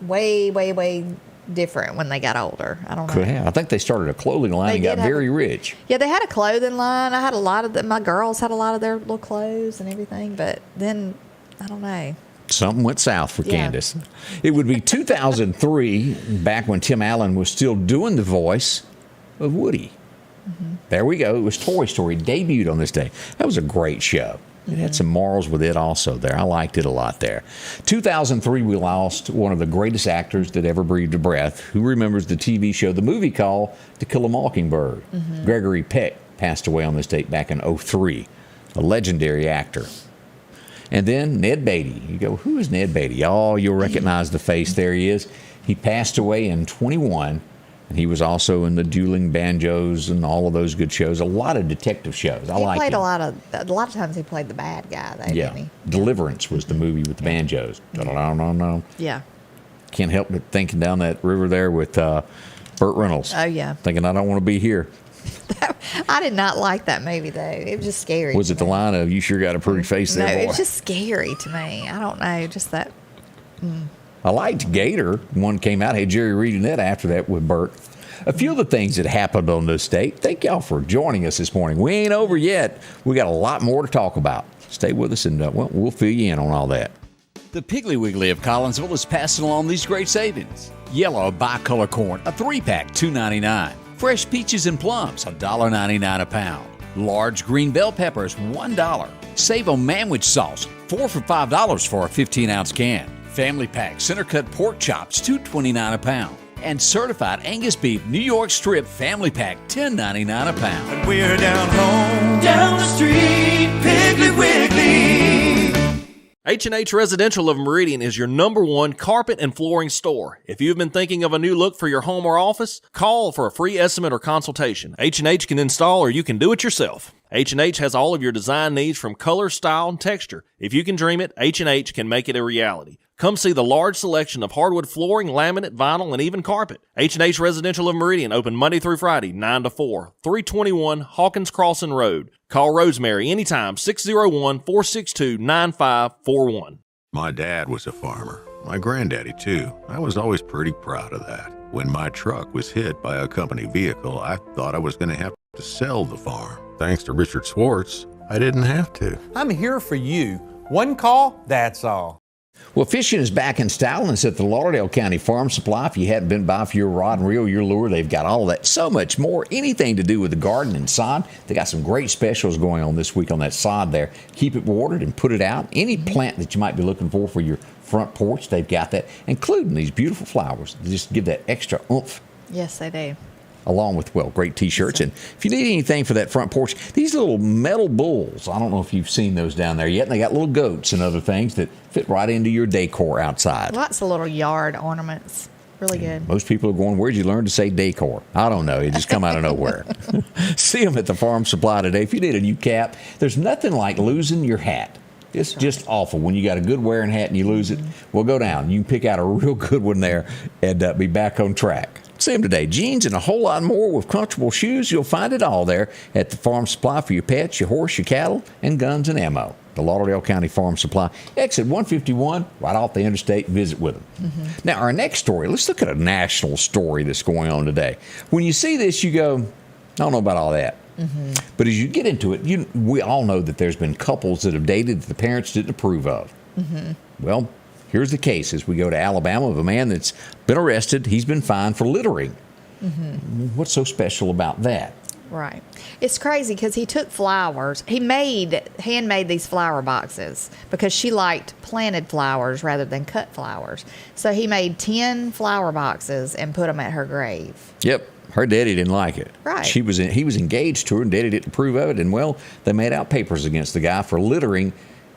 way, way, way different when they got older. I don't know. Could have. I think they started a clothing line and got very rich. Yeah, they had a clothing line. I had a lot of them. My girls had a lot of their little clothes and everything. But then, I don't know. Something went south for Candace. It would be 2003, back when Tim Allen was still doing the voice of Woody. There we go. It was Toy Story, debuted on this day. That was a great show. It had some morals with it also there. I liked it a lot there. 2003, we lost one of the greatest actors that ever breathed a breath. Who remembers the TV show, the movie called To Kill a Mockingbird? Gregory Peck passed away on this date back in 2003. A legendary actor. And then Ned Beatty. You go, who is Ned Beatty? Oh, you'll recognize the face. There he is. He passed away in 21. And he was also in the Dueling Banjos and all of those good shows. A lot of detective shows. I like played him. a lot of times he played the bad guy, though, Yeah. didn't he? Deliverance was the movie with the banjos. No. Yeah. Can't help but thinking down that river there with Burt Reynolds. Oh, yeah. Thinking, I don't want to be here. I did not like that movie, though. It was just scary. Was to it the me. line of, you sure got a pretty face there, No, boy? it was just scary to me. I don't know, just that. I liked Gator. One came out. Hey, Jerry reading that after that with Burt. A few of the things that happened on this date. Thank y'all for joining us this morning. We ain't over yet. We got a lot more to talk about. Stay with us, and we'll fill you in on all that. The Piggly Wiggly of Collinsville is passing along these great savings. Yellow bicolor corn, a 3-pack, $2.99. Fresh peaches and plums, $1.99 a pound. Large green bell peppers, $1. Save on manwich sauce, 4 for $5 for a 15-ounce can. Family pack center cut pork chops, $2.29 a pound. And certified Angus beef New York strip family pack, $10.99 a pound. And we're down home, down the street, Piggly Wiggly. H&H Residential of Meridian is your #1 carpet and flooring store. If you've been thinking of a new look for your home or office, call for a free estimate or consultation. H&H can install or you can do it yourself. H&H has all of your design needs from color, style, and texture. If you can dream it, H&H can make it a reality. Come see the large selection of hardwood flooring, laminate, vinyl, and even carpet. H&H Residential of Meridian, open Monday through Friday, 9 to 4, 321 Hawkins Crossing Road. Call Rosemary anytime, 601-462-9541. My dad was a farmer. My granddaddy, too. I was always pretty proud of that. When my truck was hit by a company vehicle, I thought I was going to have to sell the farm. Thanks to Richard Swartz, I didn't have to. I'm here for you. One call, that's all. Well, fishing is back in style, and it's at the Lauderdale County Farm Supply. If you hadn't been by for your rod and reel, your lure, they've got all of that, so much more. Anything to do with the garden and sod. They got some great specials going on this week on that sod there. Keep it watered and put it out. Any plant that you might be looking for your front porch, they've got that, including these beautiful flowers. They just give that extra oomph. Yes, they do. Along with, well, great T-shirts. And if you need anything for that front porch, these little metal bulls, I don't know if you've seen those down there yet, and they got little goats and other things that fit right into your decor outside. Lots of little yard ornaments. Really good. Most people are going, where'd you learn to say decor? I don't know. It just come out of nowhere. See them at the Farm Supply today. If you need a new cap, there's nothing like losing your hat. It's just awful when you got a good wearing hat and you lose it. Well, go down. You can pick out a real good one there and be back on track. See them today. Jeans and a whole lot more with comfortable shoes. You'll find it all there at the Farm Supply for your pets, your horse, your cattle, and guns and ammo. The Lauderdale County Farm Supply. Exit 151, right off the interstate. Visit with them. Now, our next story, let's look at a national story that's going on today. When you see this, you go, I don't know about all that. But as you get into it, we all know that there's been couples that have dated that the parents didn't approve of. Well, here's the case as we go to Alabama of a man that's been arrested. He's been fined for littering. What's so special about that? Right. It's crazy because he took flowers. He handmade these flower boxes because she liked planted flowers rather than cut flowers. So he made 10 flower boxes and put them at her grave. Yep. Her daddy didn't like it. Right. He was engaged to her, and daddy didn't approve of it. And, well, they made out papers against the guy for littering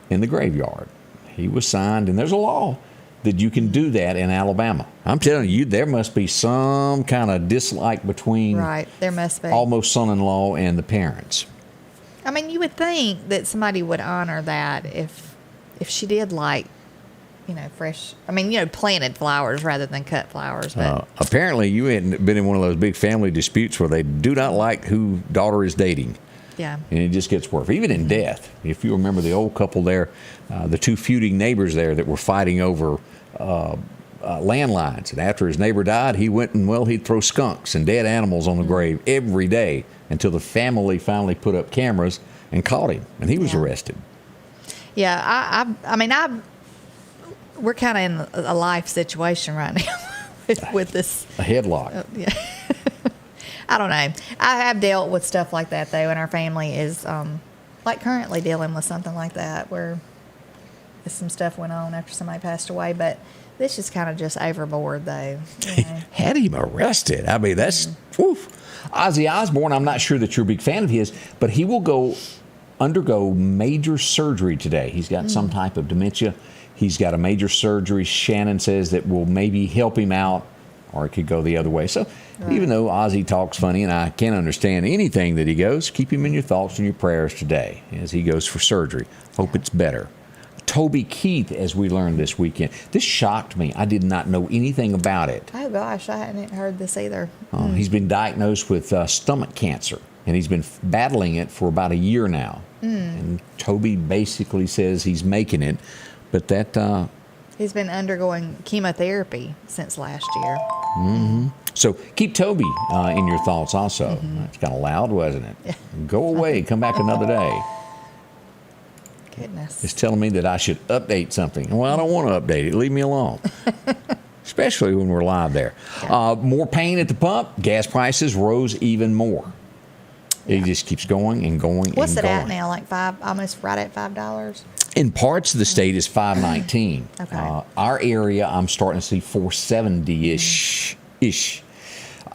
in the graveyard. He was signed, and there's a law that you can do that in Alabama. I'm telling you, there must be some kind of dislike between there must be almost son-in-law and the parents. I mean, you would think that somebody would honor that if she did like, planted flowers rather than cut flowers. But Apparently, you hadn't been in one of those big family disputes where they do not like who daughter is dating. yeah. And it just gets worse. Even in death, if you remember the old couple there, the two feuding neighbors there that were fighting over landlines. And after his neighbor died, he went and, he'd throw skunks and dead animals on the grave every day until the family finally put up cameras and caught him. And he was arrested. Yeah, I mean, we're kind of in a life situation right now with this. A headlock. Yeah. I don't know. I have dealt with stuff like that, though, and our family is like currently dealing with something like that where some stuff went on after somebody passed away, but this is kind of just overboard, though. You know. Had him arrested. I mean, that's woof. Ozzy Osbourne, I'm not sure that you're a big fan of his, but he will undergo major surgery today. He's got some type of dementia. He's got a major surgery. Shannon says that will maybe help him out, or it could go the other way. So even though Ozzy talks funny and I can't understand anything that he goes, keep him in your thoughts and your prayers today as he goes for surgery. Hope it's better. Toby Keith, as we learned this weekend. This shocked me. I did not know anything about it. Oh, gosh, I hadn't heard this either. He's been diagnosed with stomach cancer, and he's been battling it for about a year now. And Toby basically says he's making it, but that... he's been undergoing chemotherapy since last year. So keep Toby in your thoughts also. That's kind of loud, wasn't it? Yeah. Go away, come back another day. Goodness. It's telling me that I should update something. Well, I don't want to update it. Leave me alone. Especially when we're live there. More pain at the pump. Gas prices rose even more. It just keeps going and going. What's and it going. at now? Like almost right at $5? In parts of the state, it's $5.19. Okay. Our area, I'm starting to see $4.70-ish.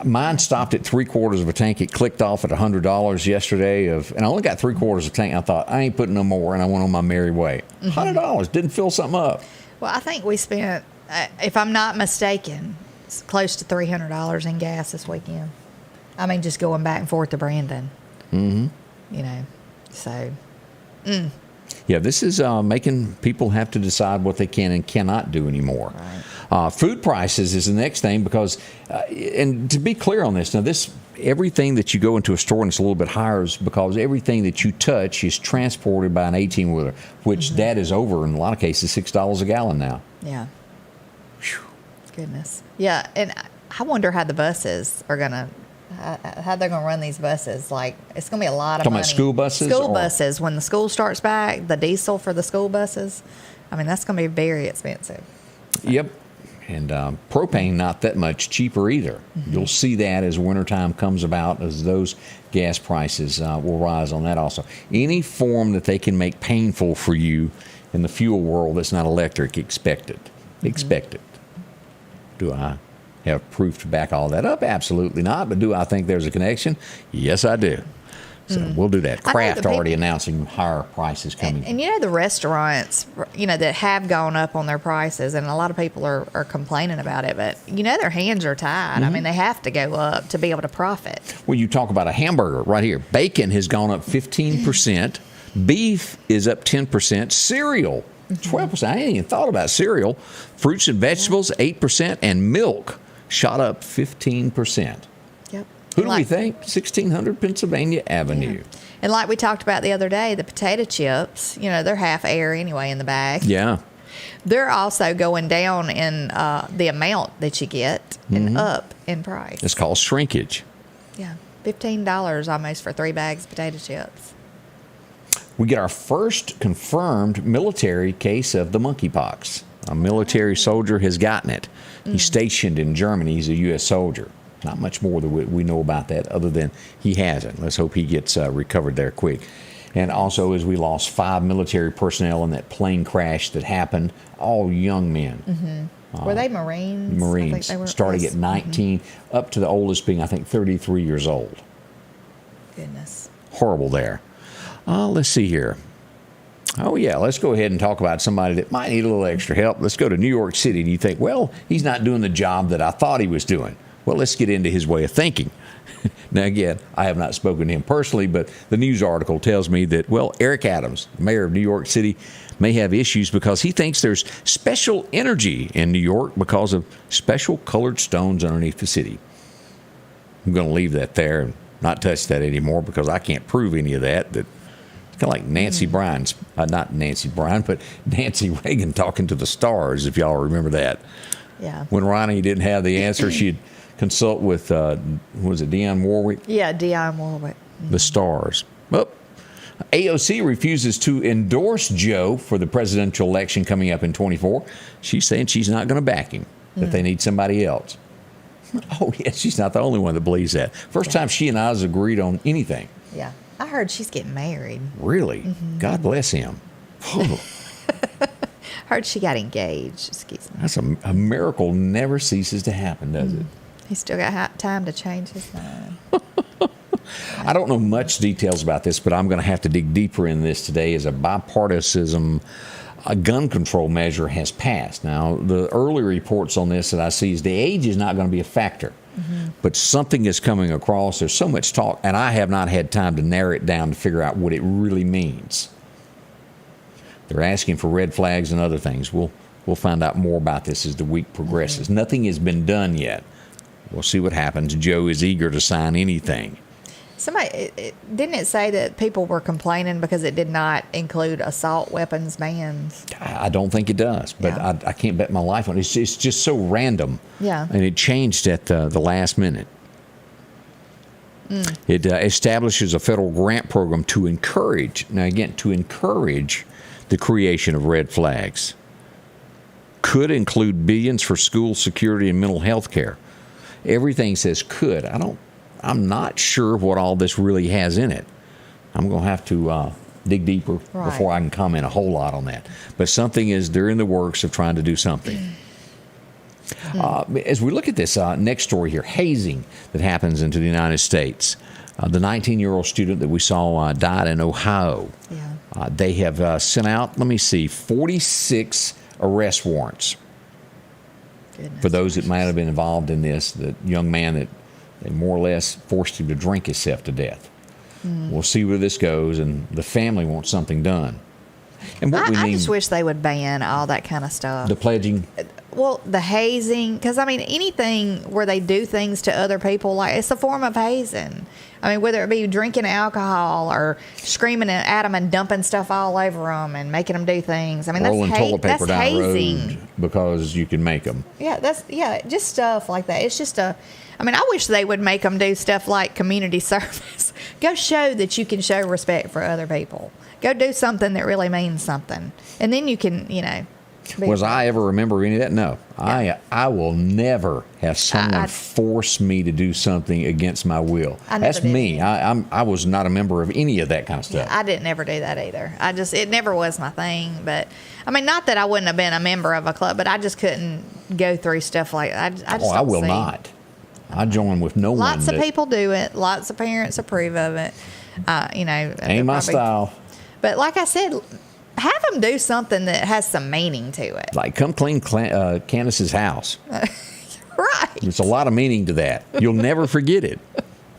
Mine stopped at 3/4 of a tank. It clicked off at $100 yesterday, and I only got 3/4 of a tank. I thought, I ain't putting no more, and I went on my merry way. $100 didn't fill something up. Well, I think we spent, if I'm not mistaken, it's close to $300 in gas this weekend. I mean, just going back and forth to Brandon. You know, so. Yeah, this is making people have to decide what they can and cannot do anymore. Right. Food prices is the next thing because, and to be clear on this, now everything that you go into a store and it's a little bit higher is because everything that you touch is transported by an 18-wheeler, which that is over in a lot of cases $6 a gallon now. Yeah. Whew. Goodness. Yeah, and I wonder how the buses are going to, how they're going to run these buses. Like, it's going to be a lot of Talking money. about school buses? School buses. When the school starts back, the diesel for the school buses, I mean, that's going to be very expensive. Yep. And propane, not that much cheaper either. You'll see that as wintertime comes about, as those gas prices will rise on that also. Any form that they can make painful for you in the fuel world that's not electric, expect it. Expect it. Do I have proof to back all that up? Absolutely not. But do I think there's a connection? Yes, I do. So we'll do that. Kraft already announcing higher prices coming. And you know, the restaurants, you know, that have gone up on their prices, and a lot of people are complaining about it, but you know, their hands are tied. I mean, they have to go up to be able to profit. Well, you talk about a hamburger right here. Bacon has gone up 15%. Beef is up 10%. Cereal, 12%. I ain't even thought about cereal. Fruits and vegetables, 8%. And milk shot up 15%. Yep. Who do we think? 1600 Pennsylvania Avenue. Yeah. And like we talked about the other day, the potato chips, you know, they're half air anyway in the bag. Yeah. They're also going down in the amount that you get and up in price. It's called shrinkage. Yeah. $15 almost for 3 bags of potato chips. We get our first confirmed military case of the monkeypox. A military soldier has gotten it. He's stationed in Germany. He's a U.S. soldier. Not much more that we know about that other than he has it. Let's hope he gets recovered there quick. And also, as we lost 5 military personnel in that plane crash that happened, all young men. Were they Marines? Marines, I think they were, starting at 19, up to the oldest being, I think, 33 years old. Goodness. Horrible there. Let's see here. Oh, yeah, let's go ahead and talk about somebody that might need a little extra help. Let's go to New York City. And you think, well, he's not doing the job that I thought he was doing. Well, let's get into his way of thinking. Now, again, I have not spoken to him personally, but the news article tells me that, well, Eric Adams, the mayor of New York City, may have issues because he thinks there's special energy in New York because of special colored stones underneath the city. I'm going to leave that there and not touch that anymore because I can't prove any of that. It's kind of like Nancy Bryan's, not Nancy Bryan, but Nancy Reagan talking to the stars, if y'all remember that. Yeah. When Ronnie didn't have the answer, she'd consult with, was it Dionne Warwick? Yeah, Dionne Warwick. The stars. Well, AOC refuses to endorse Joe for the presidential election coming up in 24. She's saying she's not going to back him, that they need somebody else. Oh, yeah, she's not the only one that believes that. First time she and I has agreed on anything. Yeah. I heard she's getting married. Really? God bless him. Oh, Heard she got engaged. Excuse me. that's a miracle never ceases to happen, does it? He's still got time to change his mind. I don't know much details about this, but I'm going to have to dig deeper in this today as a bipartisan gun control measure has passed. Now, the early reports on this that I see is the age is not going to be a factor, but something is coming across. There's so much talk, and I have not had time to narrow it down to figure out what it really means. They're asking for red flags and other things. We'll find out more about this as the week progresses. Nothing has been done yet. We'll see what happens. Joe is eager to sign anything. Didn't it say that people were complaining because it did not include assault weapons bans? I don't think it does, but Yeah. I can't bet my life on it. It's just so random. Yeah. And it changed at the last minute. It establishes a federal grant program to encourage the creation of red flags. Could include billions for school security and mental health care. Everything says could. I'm not sure what all this really has in it. I'm going to have to dig deeper before I can comment a whole lot on that. But they're in the works of trying to do something. As we look at this next story here, hazing that happens into the United States. The 19-year-old student that we saw died in Ohio. Yeah. They have sent out, 46 arrest warrants. Goodness For those that might have been involved in this, the young man that they more or less forced him to drink himself to death. We'll see where this goes, and the family wants something done. And what I just wish they would ban all that kind of stuff. the pledging. Well, the hazing, because anything where they do things to other people, like it's a form of hazing. Whether it be drinking alcohol or screaming at them and dumping stuff all over them and making them do things. Rolling toilet paper down hazing. the road because you can make them. Yeah, just stuff like that. It's just I wish they would make them do stuff like community service. Go show that you can show respect for other people. Go do something that really means something, and then you can, Was I ever remember any of that? No. Yeah. I will never have someone force me to do something against my will. That's me. I was not a member of any of that kind of stuff. Yeah, I didn't ever do that either. It never was my thing. But not that I wouldn't have been a member of a club, but I just couldn't go through stuff like that. I will not. I join with no one. Lots of people do it. Lots of parents approve of it. Ain't my style. But like I said, have them do something that has some meaning to it. Like come clean Candace's house. Right. There's a lot of meaning to that. You'll never forget it.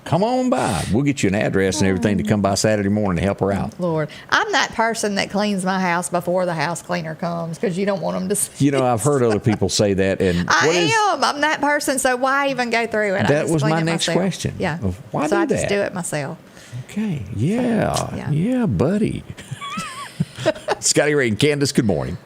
Come on by. We'll get you an address and everything to come by Saturday morning to help her out. Lord, I'm that person that cleans my house before the house cleaner comes because you don't want them to see. I've heard other people say that. And I'm that person, so why even go through it? That was my next question. Yeah. Why so do I that? just do it myself. Okay. Yeah, buddy. Scotty Ray and Candace, good morning.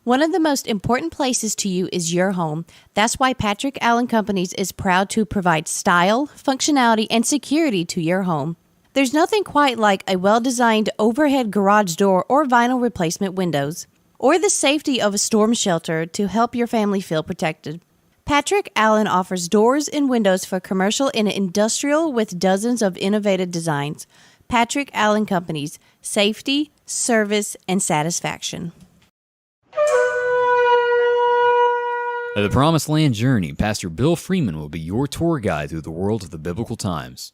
One of the most important places to you is your home. That's why Patrick Allen Companies is proud to provide style, functionality, and security to your home. There's nothing quite like a well-designed overhead garage door or vinyl replacement windows, or the safety of a storm shelter to help your family feel protected. Patrick Allen offers doors and windows for commercial and industrial with dozens of innovative designs. Patrick Allen Companies, safety, service, and satisfaction. At the Promised Land Journey, Pastor Bill Freeman will be your tour guide through the world of the biblical times.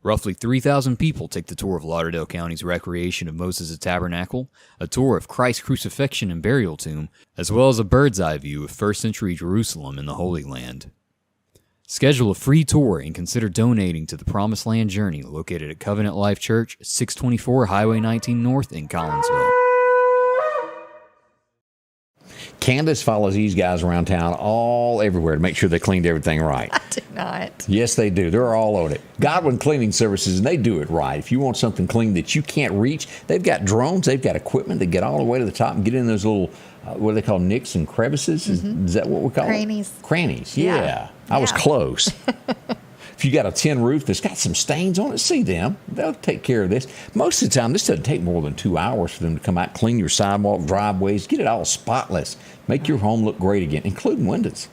Roughly 3,000 people take the tour of Lauderdale County's recreation of Moses' Tabernacle, a tour of Christ's crucifixion and burial tomb, as well as a bird's eye view of first century Jerusalem and the Holy Land. Schedule a free tour and consider donating to the Promised Land Journey located at Covenant Life Church, 624 Highway 19 North in Collinsville. Candace follows these guys around town everywhere to make sure they cleaned everything right. I do not. Yes, they do. They're all on it. Godwin Cleaning Services, and they do it right. If you want something clean that you can't reach, they've got drones, they've got equipment that get all the way to the top and get in those little, what do they call nicks and crevices? Is that what we call Crannies. it? Crannies. Yeah. I was close. If you got a tin roof that's got some stains on it, see them. They'll take care of this. Most of the time, this doesn't take more than 2 hours for them to come out, clean your sidewalk, driveways, get it all spotless, make your home look great again, including windows.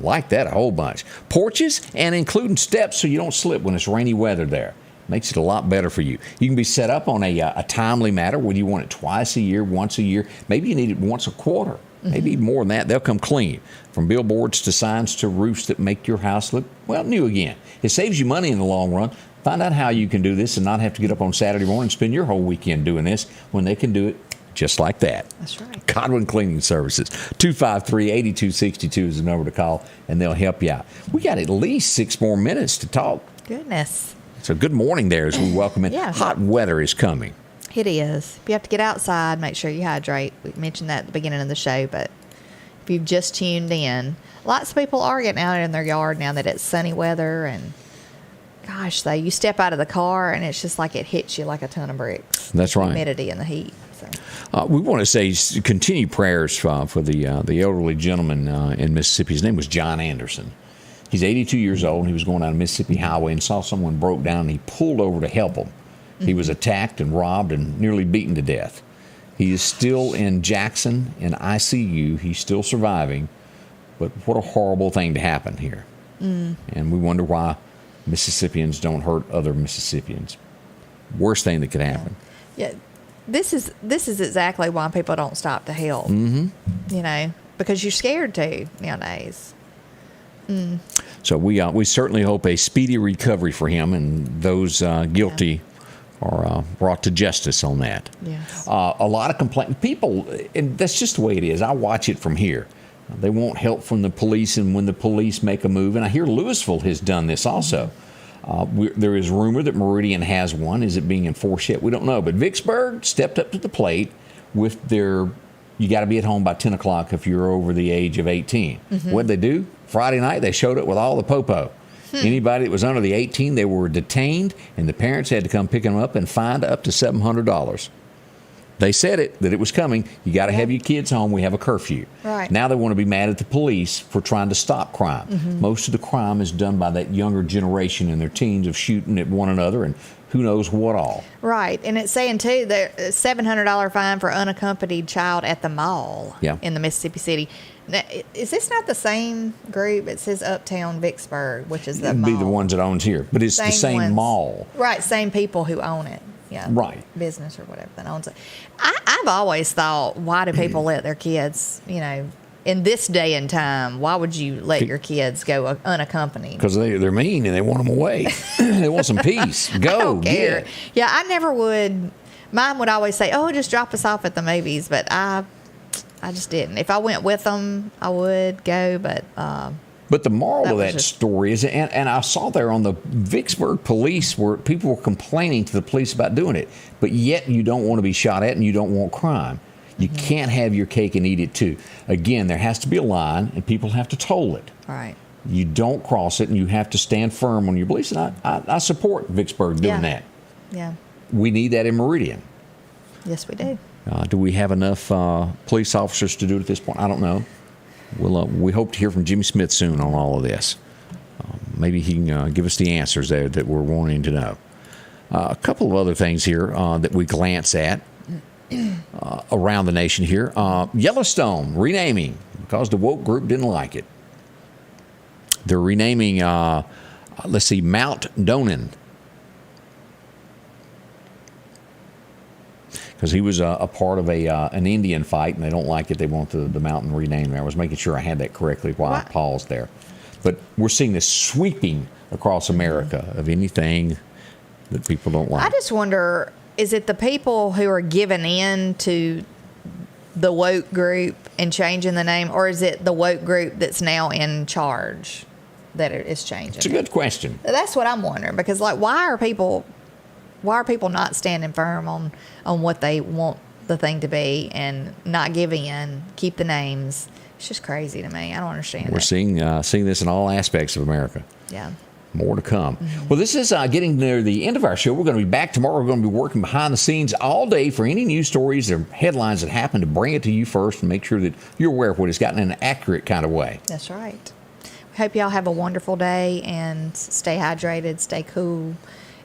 Like that a whole bunch. Porches and including steps so you don't slip when it's rainy weather there. Makes it a lot better for you. You can be set up on a timely matter, whether you want it twice a year, once a year. Maybe you need it once a quarter. Maybe more than that. They'll come clean. From billboards to signs to roofs that make your house look, well, new again. It saves you money in the long run. Find out how you can do this and not have to get up on Saturday morning and spend your whole weekend doing this when they can do it just like that. That's right. Godwin Cleaning Services. 253-8262 is the number to call, and they'll help you out. We got at least 6 more minutes to talk. Goodness. So good morning there as we welcome in. Yeah. Hot weather is coming. It is. If you have to get outside, make sure you hydrate. We mentioned that at the beginning of the show, but if you've just tuned in, lots of people are getting out in their yard now that it's sunny weather, and gosh, you step out of the car and it's just like it hits you like a ton of bricks. That's right. Humidity and the heat. So. We want to say continue prayers for the elderly gentleman in Mississippi. His name was John Anderson. He's 82 years old, and he was going down a Mississippi highway and saw someone broke down, and he pulled over to help him. He was attacked and robbed and nearly beaten to death. He is still in Jackson in ICU. He's still surviving, but what a horrible thing to happen here. And we wonder why Mississippians don't hurt other Mississippians. Worst thing that could happen. Yeah. This is exactly why people don't stop to help. You know, because you're scared to nowadays. So we certainly hope a speedy recovery for him, and those guilty are brought to justice on that. Yes. A lot of complaint people, and that's just the way it is. I watch it from here. They want help from the police, and when the police make a move, and I hear Louisville has done this also. There is rumor that Meridian has one. Is it being enforced yet? We don't know. But Vicksburg stepped up to the plate with their, you got to be at home by 10 o'clock if you're over the age of 18. What'd they do? Friday night, they showed up with all the popo. Anybody that was under the 18, they were detained, and the parents had to come pick them up and fined up to $700. They said that it was coming. You got to have your kids home. We have a curfew. Right. Now they want to be mad at the police for trying to stop crime. Most of the crime is done by that younger generation in their teens of shooting at one another and who knows what all. Right. And it's saying, too, that $700 fine for unaccompanied child at the mall in the Mississippi City. Now, is this not the same group? It says Uptown Vicksburg, which is the It'd mall. be the ones that owns here. But it's the same mall. Right. Same people who own it. Yeah. Right. Business or whatever that owns it. I've always thought, why do people let their kids, you know, in this day and time, why would you let your kids go unaccompanied? Because they're mean and they want them away. They want some peace. Go. I don't care. Get. Yeah, I never would. Mine would always say, "Oh, just drop us off at the movies," but I just didn't. If I went with them, I would go, but. But the moral of that story is, and I saw there on the Vicksburg police where people were complaining to the police about doing it, but yet you don't want to be shot at and you don't want crime. You can't have your cake and eat it too. Again, there has to be a line and people have to toll it. Right. You don't cross it and you have to stand firm on your beliefs. And I support Vicksburg doing that. Yeah. We need that in Meridian. Yes, we do. Do we have enough police officers to do it at this point? I don't know. We hope to hear from Jimmy Smith soon on all of this. Maybe he can give us the answers there that we're wanting to know. A couple of other things here that we glance at around the nation here. Yellowstone renaming because the woke group didn't like it. They're renaming, Mount Donan. Because he was a part of an Indian fight, and they don't like it. They want the mountain renamed. I was making sure I had that correctly while I paused there. But we're seeing this sweeping across America of anything that people don't like. I just wonder, is it the people who are giving in to the woke group and changing the name, or is it the woke group that's now in charge that is changing? It's a good question. That's what I'm wondering, because why are people not standing firm on what they want the thing to be and not giving in, keep the names? It's just crazy to me. I don't understand. We're seeing this in all aspects of America. Yeah. More to come. Well, this is getting near the end of our show. We're going to be back tomorrow. We're going to be working behind the scenes all day for any news stories or headlines that happen to bring it to you first and make sure that you're aware of what it's gotten in an accurate kind of way. That's right. We hope y'all have a wonderful day and stay hydrated, stay cool.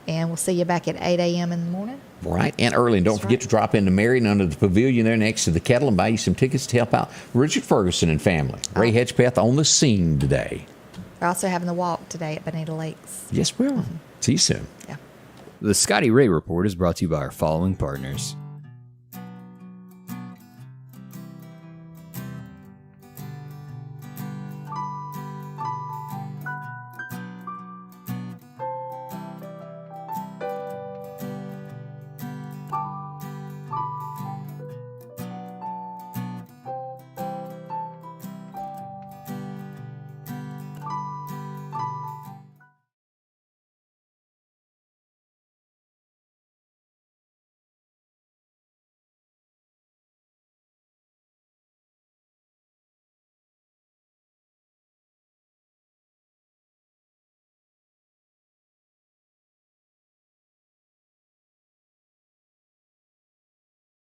And we'll see you back at 8 a.m. in the morning. Right, and early. And don't forget to drop into Marion under the pavilion there next to the kettle and buy you some tickets to help out Richard Ferguson and family. Ray Hedgepeth on the scene today. We're also having the walk today at Bonita Lakes. Yes, we are. See you soon. Yeah. The Scotty Ray Report is brought to you by our following partners.